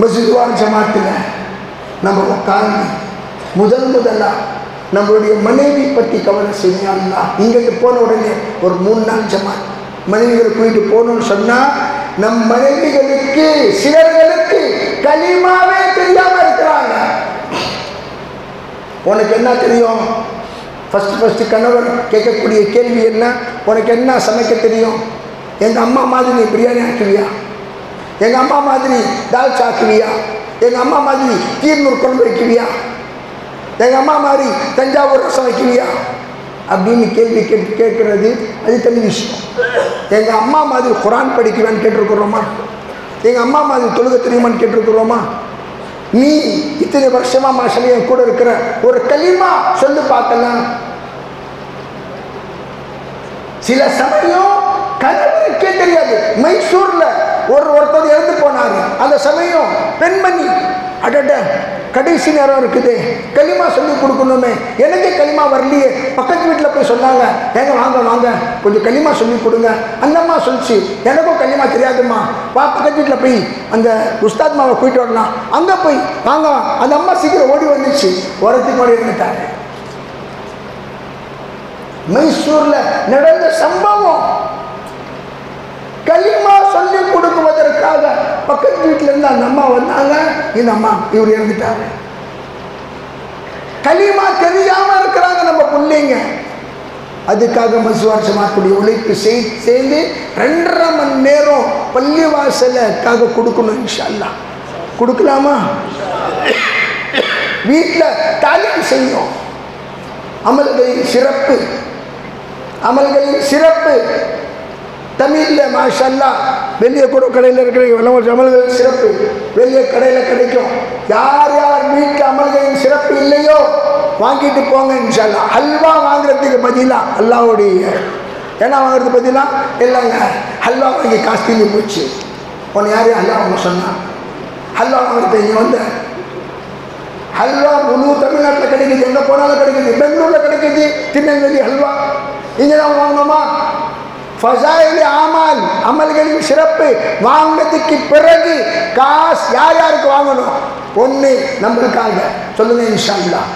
மஸ்ஜித் ஜமாத்துல நம்ம உட்கார்ந்து முதலா நம்மளுடைய மனைவி பற்றி கவலை செய்யலாம். இங்கிட்டு போன உடனே ஒரு 3 நாள் ஜமாத் மனைவிகளை கூட்டிட்டு போகணும்னு சொன்னா, நம் மனைவிகளுக்கு சிலர்களுக்கு கலிமாவே தெரியாம இருக்கிறாங்க. உனக்கு என்ன தெரியும், ஃபர்ஸ்ட் கணவர் கேட்கக்கூடிய கேள்வி என்ன, உனக்கு என்ன சமைக்க தெரியும், எங்க அம்மா மாதிரி நீ பிரியாணி ஆக்குவியா, எங்க அம்மா மாதிரி தால் சாக்குவியா, எங்க அம்மா மாதிரி கீர்னூர் குழம்பு வைக்குவியா, எங்க அம்மா மாதிரி தஞ்சாவூர் ரசம் வைக்குவியா அப்படின்னு கேள்வி கேட்கறது அது தனி விஷயம். எங்க அம்மா மாதிரி குரான் படிக்குவான்னு கேட்டிருக்கிறோமா, எங்க அம்மா மாதிரி தொழுகை தெரியுமான்னு கேட்டிருக்கிறோமா? நீ இத்தனை வருஷமா மாஷாஅல்லாஹ் என் கூட இருக்கிற ஒரு கலிமா சொல்லு பார்க்கலாம். சில சமயம் கணவருக்கே தெரியாது. மைசூர்ல ஒருத்தர் இறந்து போனாரு. அந்த சமயம் பெண்மணி அடட கடைசி நேரம் இருக்குது, களிமா சொல்லி கொடுக்கணுமே, எனக்கே களிமா வரலையே. பக்கத்து வீட்டில் போய் சொன்னாங்க, ஏங்க வாங்க கொஞ்சம் களிமா சொல்லி கொடுங்க. அந்த அம்மா சொல்லிச்சு, எனக்கும் களிமா தெரியாதும்மா, வா பக்கத்து வீட்டில் போய் அந்த உஸ்தாத் மாவை போயிட்டு வரலாம். அங்கே போய் வாங்க, அந்த அம்மா சீக்கிரம் ஓடி வந்துச்சு, வரத்துக்கு ஓடி இருந்துட்டாங்க. மைசூர்ல நடந்த சம்பவம். களிமா சொல்லி கொடுக்குவதற்காக பக்கத்து வீட்டில இருந்து அந்த அம்மா வந்தாங்க. இந்த அம்மா இவர் இறந்துட்டாரு. களிமா தெரியாம இருக்கிறாங்க நம்ம பிள்ளைங்க. அதுக்காக மஸ்வார் ஜமாத்துடைய உழைப்பு சேர்ந்து 2.5 மணி நேரம் பள்ளி வாசலுக்காக கொடுக்கணும். இன்ஷா அல்லாஹ் கொடுக்கலாமா? வீட்டில் தாலீம் செய்யும். அமல்களின் சிறப்பு, அமல்களின் சிறப்பு. தமிழில் மாஷா அல்லாஹ் வெளியே கூட கடையில் இருக்கிற அமல்களின் சிறப்பு வெளியே கடையில் கிடைக்கும். யார் யார் வீட்டு அமல்களின் சிறப்பு இல்லையோ வாங்கிட்டு போங்க இன்ஷா அல்லாஹ். ஹல்வா வாங்குறதுக்கு பதிலாக அல்லாஹ்வுடைய ஏன்னா வாங்குறதுக்கு பதிலாக இல்லைங்க, ஹல்வா வாங்கி காசு தீர்ந்து போச்சு. உன்னை யாரையும் ஹல்வா வாங்க சொன்னான்? ஹல்வா வாங்குறது இங்கே வந்து ஹல்வா முழு தமிழ்நாட்டில் கிடைக்குது, எங்கே போனாலும் கிடைக்குது. பெங்களூரில் கிடைக்குது திருநெல்வேலி ஹல்வா. இங்கே தான் வாங்கணுமா? ஃபஸாயில் ஆமால் அமல்களின் சிறப்பு வாங்கினதுக்கு பிறகு காசு யார் யாருக்கு வாங்கணும்? ஒன்று நம்மளுக்காக சொல்லுங்க இன்ஷா அல்லாஹ்.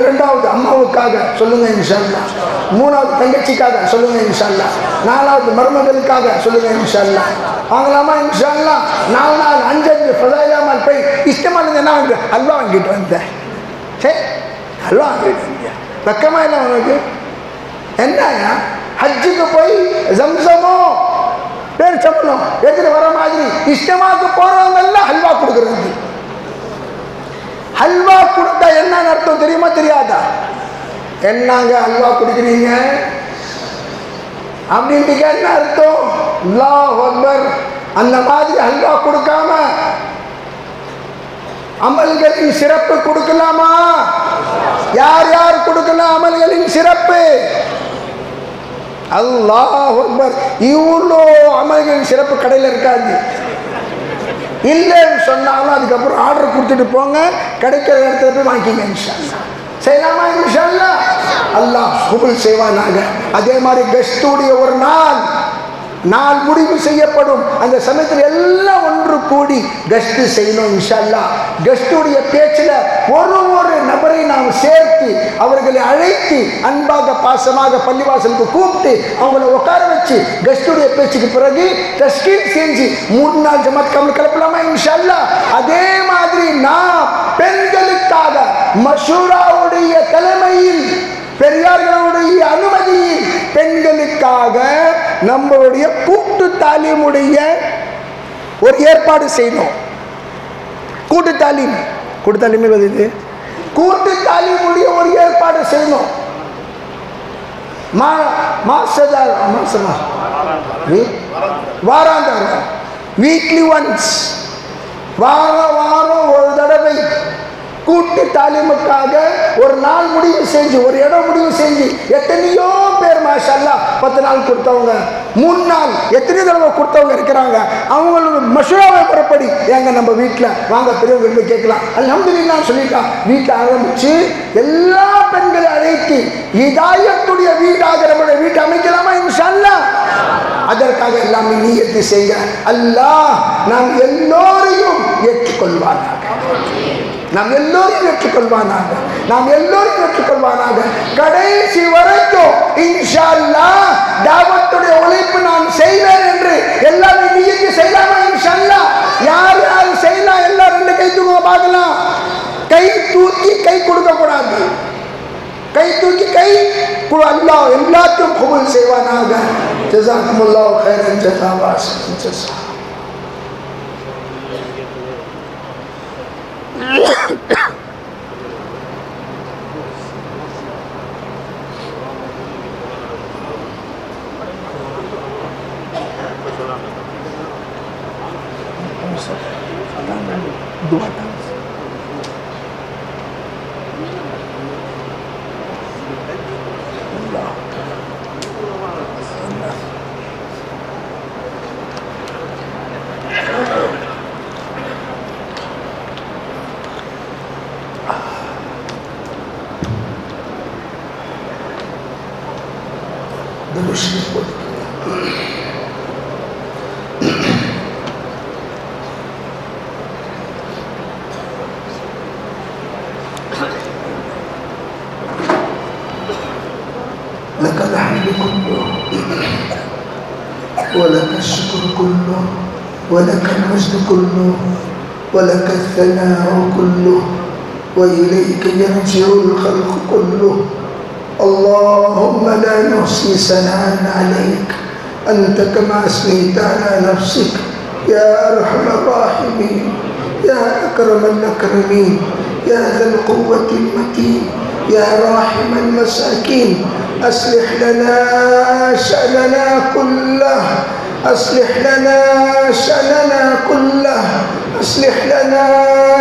ரெண்டாவது அம்மாவுக்காக சொல்லுங்க இன்ஷா அல்லாஹ். மூணாவது தங்கச்சிக்காக சொல்லுங்க இன்ஷா அல்லாஹ். நாலாவது மருமகளுக்காக சொல்லுங்க இன்ஷா அல்லாஹ். வாங்கலாமா இன்ஷா அல்லாஹ்? 4 5 ஃபஸாயில் ஆமால் போய் இஷ்டமானது என்ன வாங்க? ஹல்வா வாங்கிட்டு வந்தேன். சரி ஹல்வா வாங்கிட்டு வந்தேன். வெக்கமா இல்லை உனக்கு? என்னயா ஹஜ்ஜுக்கு போய் ஜம்சமோ பேர் சம்பளம் எடுத்துட்டு வர மாதிரி இஷ்டமாக்கு போறவங்க எல்லாம் ஹல்வா கொடுக்குறது. ஹல்வா கொடுத்தா என்ன அர்த்தம் தெரியுமா தெரியாதா? என்னங்க ஹல்வா கொடுக்குறீங்க அப்படின்ட்டு என்ன அர்த்தம்? அல்லாஹ் அக்பர். அந்த மாதிரி ஹல்வா கொடுக்காம அமல்களின் சிறப்பு கொடுக்கலாமா? யார் யார் கொடுக்கலாம் அமல்களின் சிறப்பு? அல்லாஹ் அக்பர். இவ்வளோ அமல்களின் சிறப்பு கடையில் இருக்காது. இல்லைன்னு சொன்னாலும் அதுக்கப்புறம் ஆர்டர் கொடுத்துட்டு போங்க, கிடைக்கிற இடத்துல போய் வாங்கிக்கிங்க இன்ஷா அல்லாஹ். செய்யலாமா இன்ஷா அல்லாஹ்? அல்லாஹ் கபூல் செய்வானாக. அதே மாதிரி கெஸ்டுடைய ஒரு நாள் முடிவு செய்யப்படும். அந்த சமயத்தில் எல்லாம் ஒன்று கூடி கெஸ்ட் செய்யணும் இன்ஷா அல்லாஹ். கெஸ்டுடைய பேச்சில் ஒரு நபரை நாம் சேர்த்து அவர்களை அழைத்து அன்பாக பாசமாக பள்ளிவாசலுக்கு கூப்பிட்டு அவங்கள உட்கார வச்சு கெஸ்டுடைய பேச்சுக்கு பிறகு தஸ்கீர் செஞ்சு 3 நாள் ஜமாத் கமல் கலப்பலாமா இன்ஷா அல்லாஹ்? அதே மாதிரி நாம் பெண்களுக்காக மஷூராவுடைய தலைமையில் பெரியார்களுடைய அனுமதியில் பெண்களுக்காக நம்மளுடைய கூட்டு தாலீமுடைய ஒரு ஏற்பாடு செய்தோம். கூட்டு தாலீம் வருது. கூட்டு தாலீமுடைய ஒரு ஏற்பாடு செய்தோம். வாராந்தாரம் வீக்லி ஒன்ஸ் வாரம் ஒரு தடவை கூட்டு தாலீமுக்காக ஒரு நாள் முடிவு செஞ்சு ஒரு இடம் முடிவு செஞ்சு எத்தனையோ பேர் மாஷா அல்லாஹ் 10 நாள் கொடுத்தவங்க 3 நாள் எத்தனையோ தடவை கொடுத்தவங்க இருக்கிறாங்க. அவங்களோட மஷூராவை புறப்படி எங்க நம்ம வீட்டில் வாங்க பெரியவங்க கேட்கலாம் அல்ஹம்துலில்லாஹ் சொல்லிட்டா வீட்டில் ஆரம்பிச்சு எல்லா பெண்களை அழைத்து ஹிதாயத்துடைய வீடாக நம்முடைய வீட்டை அமைக்கலாமா இன்ஷா அல்லாஹ்? அதற்காக எல்லாமே நியத்து செய்ய அல்லாஹ் நாம் எல்லோரையும் ஏற்றுக்கொள்வானாக. நாம் எல்லோரும் ஏற்றுக்கொள்வானாக. கடைசி வரைக்கும் இன்ஷா அல்லாஹ் தாவத்துடைய உழைப்பு நான் செய்வேன் என்று எல்லாமே நியத்து செய்யலாமா இன்ஷா அல்லாஹ்? யார் யார் செய்யலாம்? எல்லாரும் 2 கை தூக்க பார்க்கலாம். கை தூக்கி கை கொடுக்க கூடாது. கை தூக்கி கை அல்லாஹ் எல்லாத்தையும் கபூல் செய்வானாக. ஜஸாக்குமுல்லாஹு கைரன் ஜஸா. لك الحمد كله ولك الشكر كله ولك المجد كله ولك الثناء كله وإليك يرجع الخلق كله. اللهم لا نحصي ثناء عليك أنت كما أثنيت على نفسك يا أرحم الراحمين يا أكرم الأكرمين يا ذا القوة المتين يا راحم المساكين أصلح لنا شأننا كله، أصلح لنا شأننا كله، أصلح لنا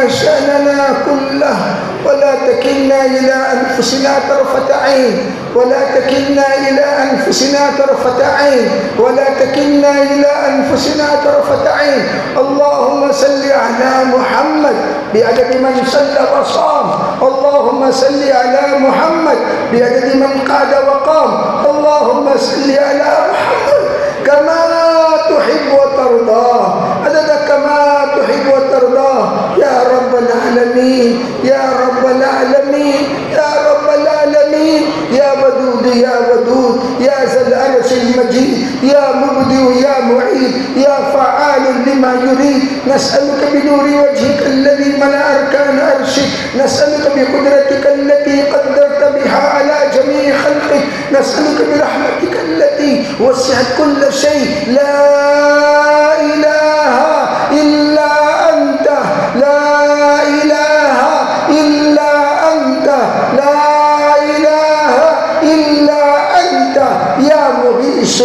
شأننا كله، ولا تكلنا إلى أنفسنا طرفة عين، ولا تكلنا إلى أنفسنا طرفة عين، ولا تكلنا إلى أنفسنا طرفة عين. اللهم صل على محمد بعدد من صلى وصام، اللهم صل على محمد بعدد من قعد وقام، اللهم صل على محمد كما تحب وترضى، عدد كما تحب وترضى يا رب العالمين، يا رب العالمين، يا رب العالمين، يا ودود يا ودود، يا ذا العرش المجيد، يا مبدئ يا معيد، يا فعال لما يريد. نسألك بنور وجهك الذي ملأ أركان عرشك، نسألك بقدرتك التي قدرت بها على جميع خلقك، نسألك برحمتك التي وسعت كل شيء. لا إله إلا أنت، لا إله إلا أنت، لا إله إلا أنت، يا مغيث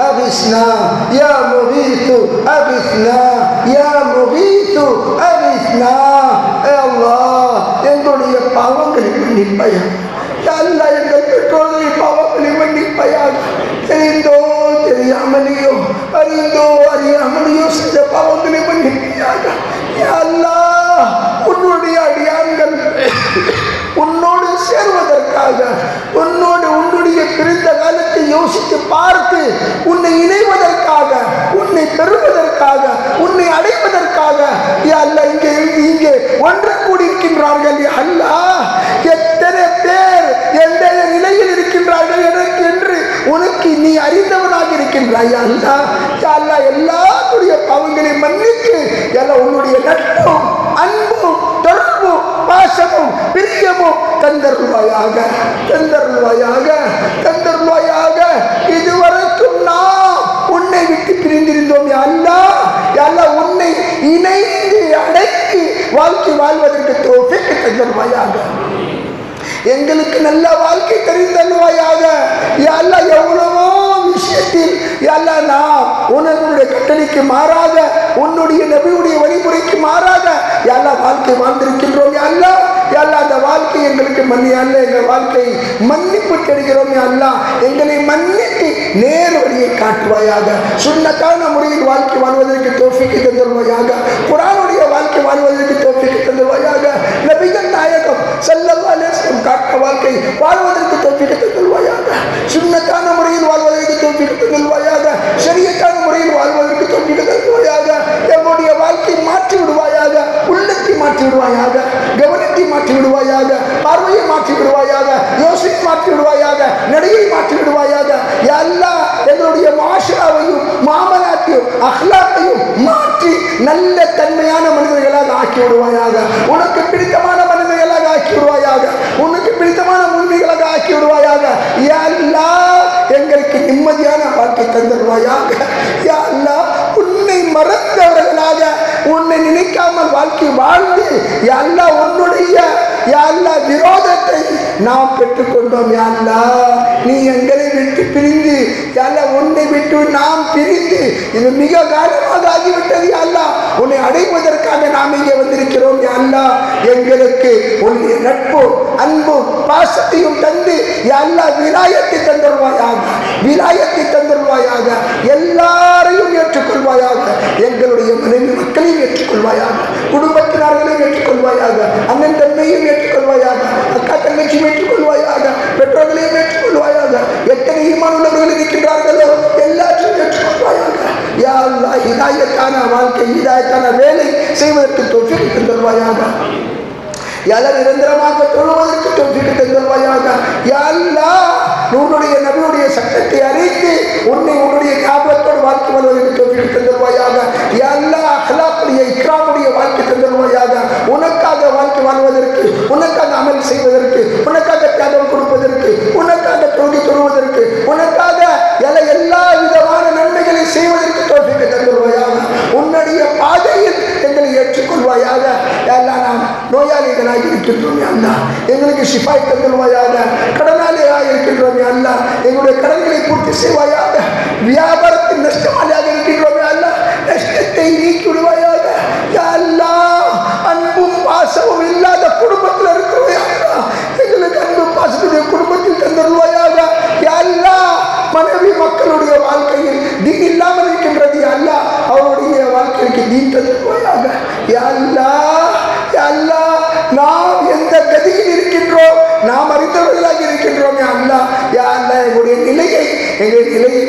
أغثنا، يا مغيث أغثنا، يا مغيث أغثنا. يا الله எங்களுடைய பாவங்களை மன்னிப்பாயாக. யா அல்லாஹ் எங்கள் பெற்றோர்களின் பாவங்களை மன்னிப்பாயாக. தெரிந்தோ தெரியாமலையோ, அறிந்தோ அறியாமலையோ செய்த பாவங்களை மன்னிப்பாயாக. யா அல்லாஹ் உன்னுடைய அடியான்கள் உன்னோடு சேர்வதற்காக, உன்னுடைய பிறந்த காலத்தை யோசித்து பார்த்து உன்னை இணைவதற்காக, உன்னை பெறுவதற்காக, உன்னை அடைவதற்காக யா அல்லாஹ் இங்கே ஒன்று கூடியிருக்கின்றார்கள். யா அல்லாஹ் எத்தனை பேர் எந்த நிலையில் இருக்கின்றார்கள் எனக்கு என்று உனக்கு நீ அறிந்தவனாக இருக்கின்றாய். யா அல்லாஹ், யா அல்லாஹ் எல்லாருடைய பாவங்களை மன்னித்து எல்லாம் உன்னுடைய நட்பும் அன்பும் தொடர்பும் பாசமும் பிரியமும் தந்தருள்வாயாக, தந்தருள்வாயாக, தந்தருள்வாயாக. இதுவரைக்கும் நாம் உன்னை விட்டு பிரிந்திருந்தோம். யா அல்லாஹ், யா அல்லாஹ் உன்னை இணைந்து அடக்கி வாழ்க்கை வாழ்வதற்கு தௌஃபீக் தந்தருள்வாயாக. எங்களுக்கு நல்ல வாழ்க்கை தெரிந்தல்வாயாக. யா அல்லாஹ் எவ்வளவோ விஷயத்தில் யா அல்லாஹ் நாம் உன்னுடைய கட்டளைக்கு மாறாக, உன்னுடைய நபியுடைய வழிமுறைக்கு மாறாக யா அல்லாஹ் வாழ்க்கை வாழ்ந்திருக்கின்றோம். யா அல்லாஹ், யா அல்லாஹ் அந்த வாழ்க்கை எங்களுக்கு மன்னியல்ல, எங்கள் வாழ்க்கை மன்னிப்பு கிடைக்கிறோம். யா அல்லாஹ் எங்களை மன்னித்து நேர் வழியை காட்டுவாயாக. சுன்னத்தான முறையில் வாழ்க்கை வாழ்வதற்கு தௌஃபீக் தந்தருவாயாக. குர்ஆனுடைய வாழ்க்கை வாழ்வதற்கு தௌஃபீக் தந்தருவாயாக. நபிகள் நாயகம் ஸல்லல்லாஹு அலைஹி வஸல்லம் காட்ட வாழ்க்கை வாழ்வதற்கு தௌஃபீக் தந்தருவாயாக. சுன்னத்தான முறையில் வாழ்வதற்கு தௌஃபீக் தந்தருவாயாக. ஷரியத்தான முறையில் வாழ்வதற்கு தௌஃபீக் தந்தருவாயாக. எங்களுடைய வாழ்க்கை மாற்றி விடுவாயாக, உள்ளத்தை மாற்றி விடுவாயாக, கவனத்தை மாற்றி விடுவாயாக, பார்வையை மாற்றி விடுவாயாக, யோசனை மாற்றி விடுவாயாக, நடையை மாற்றி விடுவாயாக. யா அல்லாஹ் எங்களுடைய மாஷராவையும் மாமலாத்தையும் அஹ்லாத்தையும் மாற்றி நல்ல தன்மையான மனிதர்களாக ஆக்கி விடுவாயாக. உனக்கு பிடித்தமான மனிதர்களாக ஆக்கி விடுவாயாக, உனக்கு பிடித்தமான முன்மைகளாக ஆக்கி விடுவாயாக. யா அல்லாஹ் எங்களுக்கு நிம்மதியான வாழ்க்கை தந்துடுவாயாக. யா அல்லாஹ் உன்னை மறந்தவர்களாக, உன்னை நினைக்காமல் வாழ்க்கை வாழ்ந்து யா அல்லாஹ் உன்னுடைய யா அல்லாஹ் விரோதத்தை நாம் பெற்றுக்கொண்டோம். யா அல்லாஹ் நீ எங்களை விட்டு பிரிந்து, யா அல்லாஹ் உன்னை விட்டு நாம் பிரிந்து இது மிக காலமாக ஆகிவிட்டது. யா அல்லாஹ் உன்னை அடைவதற்காக நாம் இங்கே வந்திருக்கிறோம். யா அல்லாஹ் எங்களுக்கு உன்னுடைய நட்பு அன்பும் பாசத்தையும் தந்து யா அல்லாஹ் விலாயத்தை தந்துடுவாயாக, விலாயத்தை தந்துடுவாயாக. எல்லாரையும் ஏற்றுக்கொள்வாயாக, எங்களுடைய மனைவி மக்களையும் ஏற்றுக்கொள்வாயாக, குடும்பத்தினர்களையும் ஏற்றுக்கொள்வாயாக, அண்ணன் தன்மையும் ஏற்றுக்கொள்வாயாக, அக்கா தங்கச்சியும் ஏற்றுக்கொள்வாயாக, பெற்றோர்களையும் ஏற்றுக்கொள்வாயாக. எத்தனை ஈமான் உள்ளவர்கள் இருக்கின்றார்களோ எல்லாத்தையும் ஏற்றுக்கொள்வாயாக. யா அல்லாஹ் ஹிதாயத்தான வாழ்க்கை, ஹிதாயத்தான வேலை செய்வதற்கு தௌஃபீக் தருவாயாக. யா அல்லாஹ் நிரந்தரமாக தொழுவதற்கு தௌஃபீக் தருவாயாக. யா அல்லாஹ் உன்னுடைய நபியுடைய சட்டத்தை அறிந்து உன்னுடைய ஞாபகத்தோடு வாழ்க்கை வாழ்வதற்கு தௌஃபீக் தருவாயாக. யா அல்லாஹ் அஹ்லாக்குடைய இக்ராமுடைய வாழ்க்கை தருவாயாக. உனக்காக வாழ்க்கை வாழ்வதற்கு, உனக்காக அமல் செய்வதற்கு, உனக்காக தியாகம் கொடுப்பதற்கு, உனக்காக தொழுவதற்கு, உனக்காக எல்லா விதமான நன்மைகளை செய்வதற்கு தௌஃபீக் தருவாயாக. உன்னுடைய பாதையில் எங்களை ஏற்றுக்கொள்வாயாக. யா அல்லாஹ் நாம் நோயாளிகளாக இருக்கின்றோம் அல்லா எங்களுக்கு ஷிஃபாய் தந்துடுவாயாக. கடனாளியாக இருக்கின்றோம் அல்லா எங்களுடைய கடன்களை பூர்த்தி செய்வாயாக. வியாபாரத்தில் நஷ்டமாளியாக இருக்கின்றோம் அல்லா நஷ்டத்தை நீக்கி விடுவாயாக. யா அல்லாஹ் அன்பும் பாசமும் இல்லாத குடும்பத்தில் இருக்கிறோம் எங்களுக்கு அன்பு பாசத்துடைய குடும்பத்தில் தந்துடுவாயாக. யா அல்லாஹ் மனைவி மக்களுடைய வாழ்க்கையில் தீன் இல்லாமல் இருக்கின்றது அல்லாஹ் அவருடைய வாழ்க்கைக்கு தீன் தந்துடுவாயாக. யா அல்லாஹ் யா அல்லாஹ் நாம் எந்த கதியில் இருக்கின்றோம் நாம் அறிந்தவர்களாக இருக்கின்றோம் யா அல்லாஹ். யா அல்லாஹ் எங்களுடைய நிலையை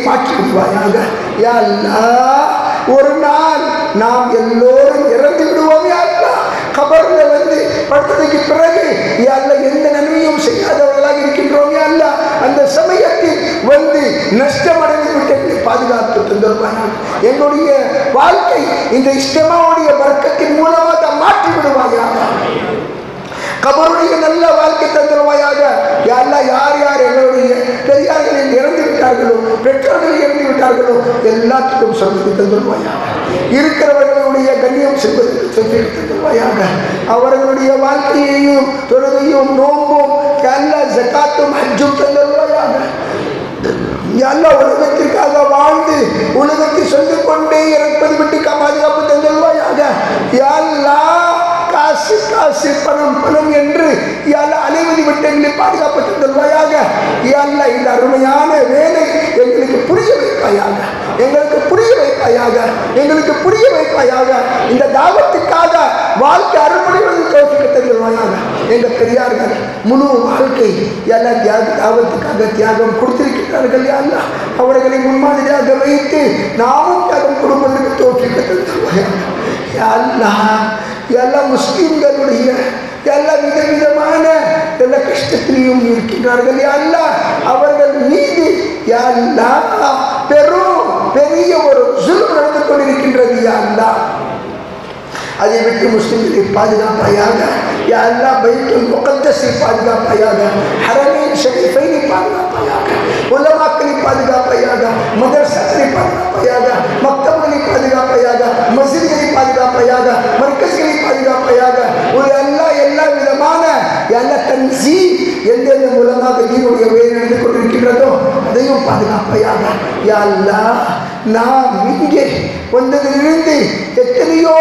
மாற்றி விடுவாயாக. யா அல்லாஹ் ஒரு நாள் நாம் எல்லோரும் இறந்து விடுவோம் யா அல்லாஹ். கபர்ல வந்து படுத்ததுக்கு பிறகு யா அல்லாஹ் எந்த நன்மையும் செய்யாதவர்களாக இருக்கின்றோம் யா அல்லாஹ். அந்த சமயத்தில் வந்து நஷ்டமடைந்து விட்டு பாதுகாத்து தந்துடுவாயாக. எங்களுடைய வாழ்க்கை இந்த இஸ்திமாவுடைய வர்க்கத்தின் மூலமாக மாற்றி விடுவாயாக. கபருடைய நல்ல வாழ்க்கை தந்துடுவாயாக. யா அல்லாஹ் யார் யார் எங்களுடைய பெரியார்களில் இறந்து விட்டார்களோ பெற்றோர்கள் இறந்து விட்டார்களோ எல்லாத்துக்கும் சொல்லிட்டு தந்துடுவாயாக. இருக்கிறவர்களுடைய கண்ணியம் செல்வதற்கு சொல்லிட்டு தந்துடுவாயாக. அவர்களுடைய வாழ்க்கையையும் தொழுகையும் நோன்பும் யா அல்லாஹ் ஜகாத்தும் ஹஜ்ஜும் தந்துடுவாயாக. யா அல்லாஹ் உலகத்திற்காக வாழ்ந்து உலகத்தை சொல்லிக் கொண்டே இறப்பது விட்டு பாதுகாப்பு தந்துடுவாயாக. யா அல்லாஹ் காசு காசு பணம் பணம் என்று யா அல்லாஹ் அலைவதி விட்டு எங்களை பாதுகாப்பு தந்துடுவாயாக. யா அல்லாஹ் இந்த அருமையான வேலை எங்களுக்கு புரிய வைப்பாயாக. எங்களுக்கு புரிய வைப்பாயாக. எங்களுக்கு புரிய வைப்பாயாக. இந்த தாவத்துக்காக வாழ்க்கை அறுபடைவது தோற்க தந்துடுவாயாக. எங்கள் பெரியார்கள் முழு வாழ்க்கை எல்லா தாவத்துக்காக தியாகம் கொடுத்திருக்கிறார்கள் யா அல்லாஹ். அவர்களை முன்மாதிரியாக வைத்து நாமும் தியாகம் கொடுப்பதற்கு தோற்க தந்துடுவாயாக. யா அல்லாஹ் எல்லா முஸ்லிம்களுடைய எல்லா விதவிதமான எல்லா கஷ்டத்திலையும் இருக்கின்றார்கள் யா அல்லாஹ். அவர்கள் மீது யா அல்லாஹ் பெரிய ஒரு ஜுல்ம் நடந்து கொண்டிருக்கின்றது யா அல்லாஹ். அதை விட்டு முஸ்லிம்களை பாதுகாப்பாயாக. யா அல்லாஹ் பைத்துல் முகத்தஸை பாதுகாப்பாயாக. ஹரமைன் ஷரீஃபைனை பாதுகாப்பாயாக. உலமாக்களை பாதுகாப்பாயாக. மதரசாக்களை பாதுகாப்பாயாக. மக்தப்களை பாதுகாப்பாயாக. மஸ்ஜித்களை பாதுகாப்பாயாக. மர்கஸ்களை பாதுகாப்பாயாக. ஒரு அல்லாஹ் எல்லா விதமான எல்லா தன்சீம் எந்தெந்த மூலமாக தீனுடைய வேலை நடந்து கொண்டிருக்கின்றதோ அதையும் பாதுகாப்பாயாக. யா அல்லாஹ் நாம் இங்கே வந்ததிலிருந்து எத்தனையோ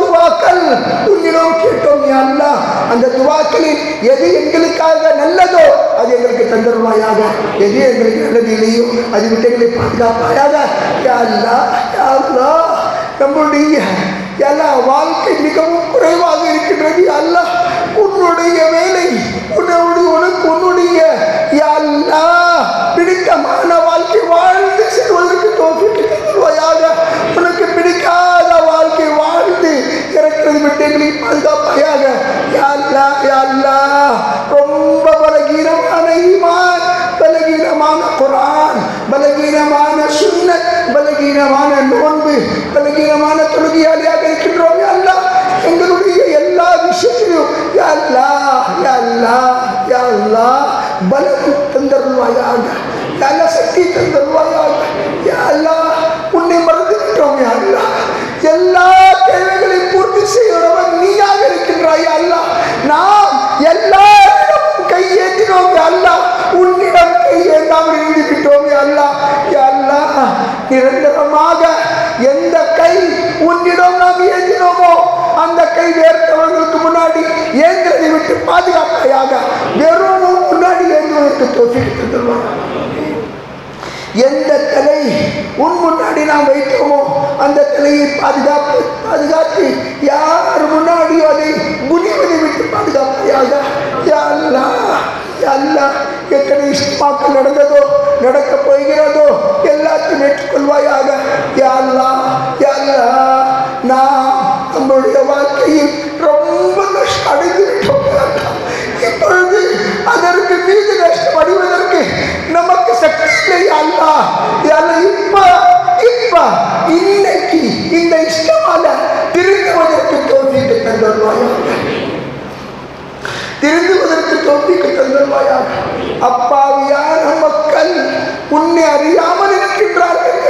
துவாக்கள் உன்னிடம் கேட்டோம் யா அல்லாஹ். அந்த துவாக்களில் எது எங்களுக்காக நல்லதோ அது எங்களுக்கு தந்துடுவாயாக. எது எங்களுக்கு நல்லது இல்லையோ அது விட்டு எங்களை பாதுகாப்பாயாக. யா அல்லாஹ் யா அல்லாஹ் நம்முடைய எல்லா வாழ்க்கை மிகவும் குறைவாக இருக்கின்றது யா அல்லாஹ். உன்னுடைய வேலை உன்னுடைய யா அல்லாஹ் பிடித்தமான வாழ்க்கை வாழ்ந்து செல்வதற்கு தோற்று தருவாயாக. உனக்கு பிடிக்காத வாழ்க்கை வாழ்ந்து இறக்கிறது விட்டு எங்களை பாதுகாப்பாயாக. யா அல்லாஹ் யா அல்லாஹ் ரொம்ப பலகீனமான ஈமான், பலகீனமான குர்ஆன், பலகீனமான சுன்னத், பலகீனமான நோன்பு, பலகீனமான தொழுகையாளியாக இருக்கின்றோம் யா அல்லாஹ். எங்களுடைய எல்லா விஷயத்திலும் யா அல்லாஹ் யா அல்லாஹ் யா அல்லாஹ் பலம் தந்தருள்வாயாக. யா அல்லாஹ் சக்தி தந்தருள்வாயாக. யா அல்லாஹ் உன்னை மறந்து விட்டோம் யா அல்லாஹ். எல்லா தேவைகளையும் பூர்த்தி செய்கிறவன் நீயாக இருக்கின்றாய் யா அல்லாஹ். நாம் எல்லாரிடமும் கையேற்றினோம் யா அல்லாஹ். உன்னிடம் கையேந்தாமல் இருந்து விட்டோம் யா அல்லாஹ். யா அல்லாஹ் நிரந்தரமாக எந்த கை உன்னிடம் நாம் ஏந்தினோமோ அந்த கை வேர்த்தவர்களுக்கு முன்னாடி ஏந்திரதை விட்டு பாதுகாப்பாயாக. வெறும் முன்னாடி ஏந்துவதற்கு தோற்று தருவாங்க. எந்த தலை உன் முன்னாடி நாம் வைத்தோமோ அந்த தலையை பாதுகாத்து யார் முன்னாடியோ அதை குனிவதை விட்டு பாதுகாப்பாயாக. யா அல்லாஹ் யா அல்லாஹ் எத்தனை இஸ்மாக்கள் நடந்ததோ நடக்க போகிறதோ எல்லாத்தையும் ஏற்றுக்கொள்வாயாக. யா அல்லாஹ் யா அல்லாஹ் நாம் நம்முடைய வாழ்க்கையில் ரொம்ப நஷ்டம் அடைந்து விட்டோம். இப்பொழுது அதற்கு மீது நஷ்டம் அடைவதற்கு நமக்கு சக்தி இல்லை அல்லாஹ். இப்ப இன்னைக்கு இந்த இஷ்டமான திருந்துவதற்கு தோல்விக்கு தந்துள்வாயாக. திருந்துவதற்கு தோல்விக்கு தந்துள்வாயாக. அப்பாவியான மக்கள் உன்னை அறியாமல் இருக்கின்றார்கள்.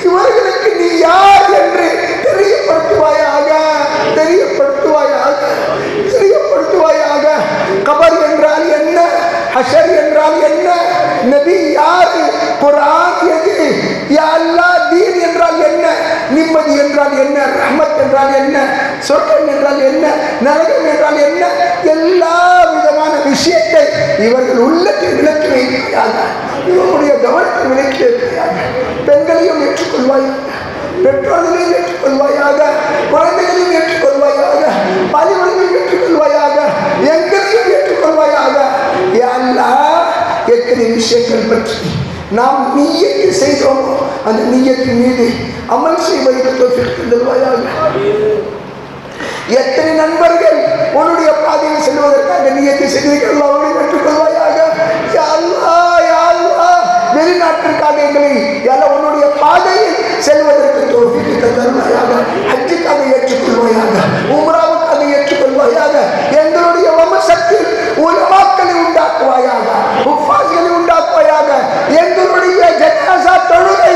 இவர்களுக்கு நீ யார் என்று தெரியப்படுத்துவாயாக. என்றால் என்ன, நபி யாரு, குர்ஆன் எது, யா அல்லாஹ் தீன் என்றால் என்ன, நிம்மதி என்றால் என்ன, ரஹ்மத் என்றால் என்ன, சொர்க்கம் என்றால் என்ன, நரகம் என்றால் என்ன, எல்லா விதமான விஷயத்தை இவர்கள் உள்ளத்தில் விளக்கி வைக்கிறாங்க. இவருடைய கவனத்தை விளக்கி வைக்கிறாங்க. பெண்களையும் ஏற்றுக்கொள்வாயாக, பெற்றோர்களையும் ஏற்றுக்கொள்வாயாக, குழந்தைகளையும் ஏற்றுக்கொள்வாயாக, பதிவர்களையும் ஏற்றுக்கொள்வாயாக, எங்களையும் ஏற்றுக்கொள்வாயாக. யா அல்லாஹ், எத்தனை விஷயங்கள் பற்றி நாம் நிய்யத்து செய்தோமோ அந்த நிய்யத்தின் மீது அமல் செய்வதற்கு தௌஃபீக் தருவாயாக. எத்தனை நண்பர்கள் உன்னுடைய பாதையில் செல்வதற்காக நிய்யத்து செய்தீர்கள், அவர்களை ஏற்றுக்கொள்வாயாக. யா அல்லாஹ், யா அல்லாஹ், வெளிநாட்டிற்காக எங்களை எல்லாம் உன்னுடைய பாதையில் செல்வதற்கு தௌஃபீக் தருவாயாக. ஹஜ்ஜுக்காக ஏற்றுக்கொள்வாயாக, உம்ராவுக்காக ஏற்றுக்கொள்வாயாக. எங்களுடைய வம்சத்தில் உலமாக்களை உண்டாக்குவாயாக, உஃபாஸ்களை உண்டாக்குவாயாக. எங்களுடைய ஜனாஸா தொழுகை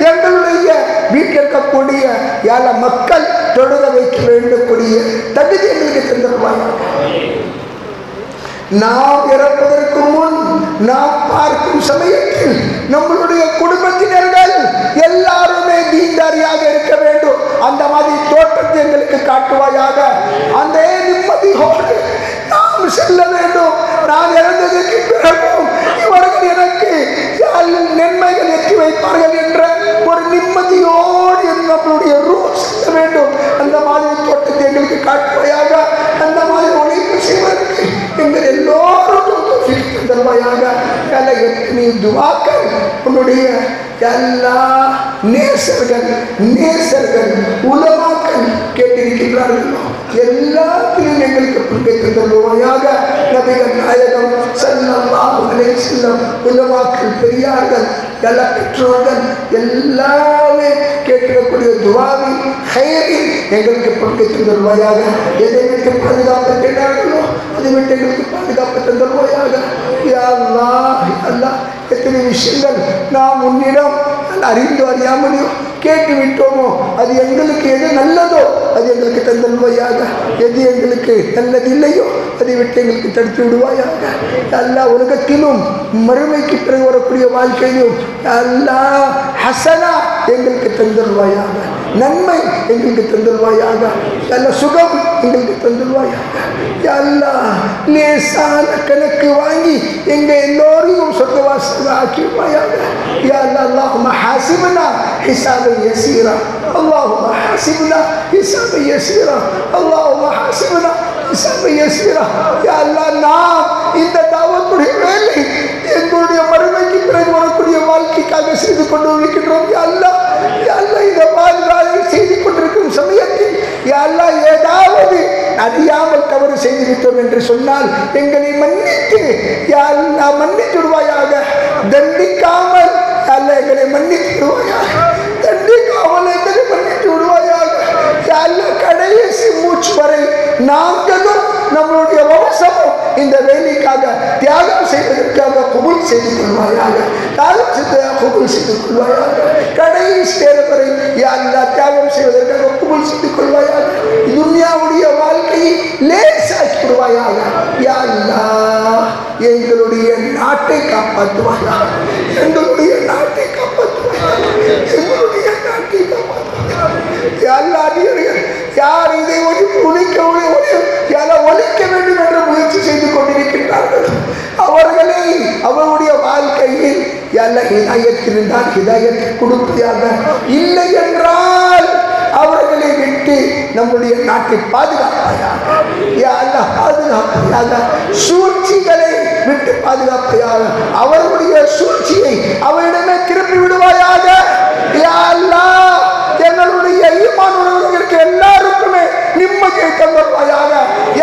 எங்களுடைய வீட்டில் இருக்கக்கூடிய யாழ மக்கள் தொழுக வைக்க வேண்டக்கூடிய தகுதி எங்களுக்கு தந்துருவாயாக. நாம் இறப்பதற்கு முன் நாம் பார்க்கும் சமயத்தில் நம்மளுடைய குடும்பத்தினர்கள் எல்லாருமே தீன்தாரியாக இருக்க வேண்டும். அந்த மாதிரி தோற்றத்தை எங்களுக்கு காட்டுவாயாக. அந்த நிம்மதியோடு நாம் செல்ல வேண்டும். நான் இறந்ததற்கு பிறகும் இவர்கள் எனக்கு நன்மைகள் எட்டி வைப்பார்கள் என்ற ஒரு நிம்மதியோடு நம்மளுடைய ரூல் செல்ல வேண்டும். அந்த மாதிரி தோற்றத்தை எங்களுக்கு காட்டுவாயாக. அந்த மாதிரி உழைப்பு செய்வதற்கு எங்கள் எல்லோரும் தருவாயாக. எத்தனை துவாக்கள் உன்னுடைய எல்லா நேசர்கள் உலமாக்கள் கேட்டிருக்கின்றார்கள். எல்லாத்திலும் எங்களுக்கு பங்கை தருவாயாக. நபிகள் நாயகம் ஸல்லல்லாஹு அலைஹி வஸல்லம், உலமாக்கள், பெரியார்கள், எல்லா பெற்றோர்கள் எல்லாமே கேட்கக்கூடிய துவாவில் ஹைரில் எங்களுக்கு பங்கை தருவாயாக. எதை விட்டு பாதுகாப்பு கேட்டார்களோ அதை விட்டு எங்களுக்கு பாதுகாப்பு தருவாயாக. யா அல்லாஹ், அல்லாஹ், எத்தனை விஷயங்கள் நாம் உன்னிடம் அறிந்தோ அறியாமலையோ கேட்டு விட்டோமோ அது எங்களுக்கு எது நல்லதோ அது எங்களுக்கு தந்தல்வாயாக. எது எங்களுக்கு நல்லது இல்லையோ அதை விட்டு எங்களுக்கு தடுத்து விடுவாயாக. எல்லா உலகத்திலும் மறுமைக்கு பிறகு வரக்கூடிய வாழ்க்கையிலும் எல்லா ஹசனா எங்களுக்கு தந்தல்வாயாக. நன்மை எங்களுக்கு தந்தல்வாயாக. எல்லா சுகம் எங்களுக்கு தந்தல்வாயாக. எல்லா லேசான கணக்கு வாங்கி எங்க எல்லோரையும் சொர்க்கவாசியாக ஆக்கிடுவாயாக. யா அல்லாஹும்ம ஹாசிப்னா ஹிசாபன் யஸீரா, அல்லாஹும்ம ஹாசிப்னா ஹிசாபன் யஸீரா, அல்லாஹும்ம ஹாசிப்னா ஹிசாபன் யஸீரா. யா அல்லாஹ், நாம் இந்த தாவத்துடைய வேலை எங்களுடைய மறுமைக்கு பிறகு வரக்கூடிய வாழ்க்கைக்காக செய்து கொண்டு இருக்கின்றோம். யா அல்லாஹ், யா அல்லாஹ், இந்த வாழ்வாயை செய்து கொண்டிருக்கும் சமயத்தில் யா அல்லாஹ் ஏதாவது அறியாமல் தவறு செய்துவிட்டோம் என்று சொன்னால் எங்களை மன்னித்து யா அல்லாஹ் மன்னித்து விடுவாயாக. தண்டிக்காமல் யா அல்லாஹ் எங்களை மன்னித்து விடுவாயாக. தண்டிக்காமல் எங்களை மன்னித்து விடுவாயாக. யா அல்லாஹ், கடைசி மூச்சு வரை நாங்களும் நம்மளுடைய வம்சமும் இந்த வேலைக்காக தியாகம் செய்வதற்காக கபூல் செய்து கொள்வாயாக. கபூல் செய்து கொள்வாயாக. கடைசி நேரம் வரை யா அல்லாஹ் தியாகம் செய்வதற்காக கபூல் செய்து கொள்வாயாக. துன்யாவுடைய வாழ்க்கையை லேசாக்கி விடுவாயாக. யா அல்லாஹ், எங்களுடைய நாட்டை காப்பாற்றுவாயாக. எங்களுடைய நாட்டை காப்பாற்றுவாயாக. எங்களுடைய நாட்டை காப்பாற்றுவாயாக. யா அல்லாஹ், யார் இதை ஒழிக்க வேண்டும் என்ற முயற்சி செய்து கொண்டிருக்கின்றார்கள் அவர்களை அவருடைய வாழ்க்கையில் ஹிதாயத் இருந்தால் ஹிதாயத்தை கொடுப்பதாக. இல்லை என்றால் அவர்களை விட்டு நம்முடைய நாட்டை பாதுகாப்பாயாக. யா அல்லாஹ், பாதுகாப்பாயாக. சூழ்ச்சிகளை விட்டு பாதுகாப்பாயாக. அவர்களுடைய சூழ்ச்சியை அவரிடமே திருப்பி விடுவாயாக. யா அல்லாஹ், எங்களுடைய ஈமான் உணர்வுகளுக்கு எல்லாருக்குமே நிம்மதியை தந்துடுவாயாக.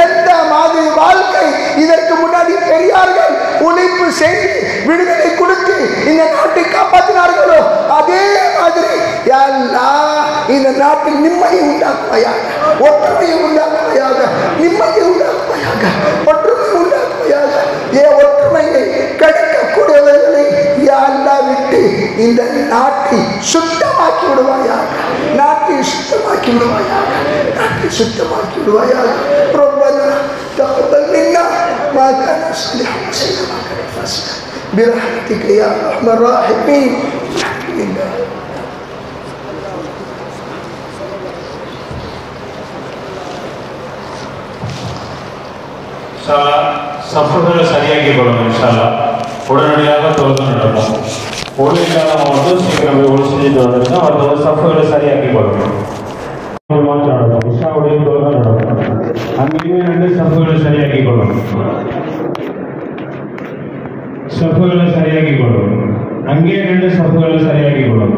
எந்த மாதிரி வாழ்க்கை இதற்கு முன்னாடி பெரியார்கள் உழைப்பு செய்து விடுதலை கொடுத்து இந்த நாட்டை காப்பாற்றினார்களோ அதே மாதிரி யா அல்லாஹ், இந்த நாட்டில் நிம்மதியை உண்டாக்குவாயாக. ஒற்றுமையை உண்டாக்குவாயாக. நிம்மதியை உண்டாக்குவாயாக. ஒற்றுமை உண்டாக்குவாயாக. ஒற்றுமையை கிடைக்கக்கூடியவர்களை யா அல்லாஹ் விட்டு இந்த நாட்டை சுத்தமாக்கி விடுவாயாக. நாட்டை சுத்தமாக்கி விடுவாயாக. நாட்டை சுத்தமாக்கி விடுவாயாக. ربنا تقبل منا ما كان صالحا وسلم على برحمتك يا ارحم الراحمين. الحمد لله. சஃபுகளை சரியாக்கி கொள்ளுங்க. இன்ஷால்லா உடனடியாக தொழுது நடக்கும். ஒளி இல்லாதவங்க வந்து சீக்கிரம் ஒளி செஞ்சுட்டு வந்துருங்க. அவர்கள் சஃபுகளை சரியாக்கி கொள்ளுங்க. நடக்கும் இஷாவுடைய தொழுது நடக்கும். அங்கேயுமே 2 சஃபுகளை சரியாக்கி கொள்ளும். சஃபுகளை சரியாக்கி கொள்ளும். அங்கேயே 2 சஃபுகளை சரியாக்கி கொள்ளும்.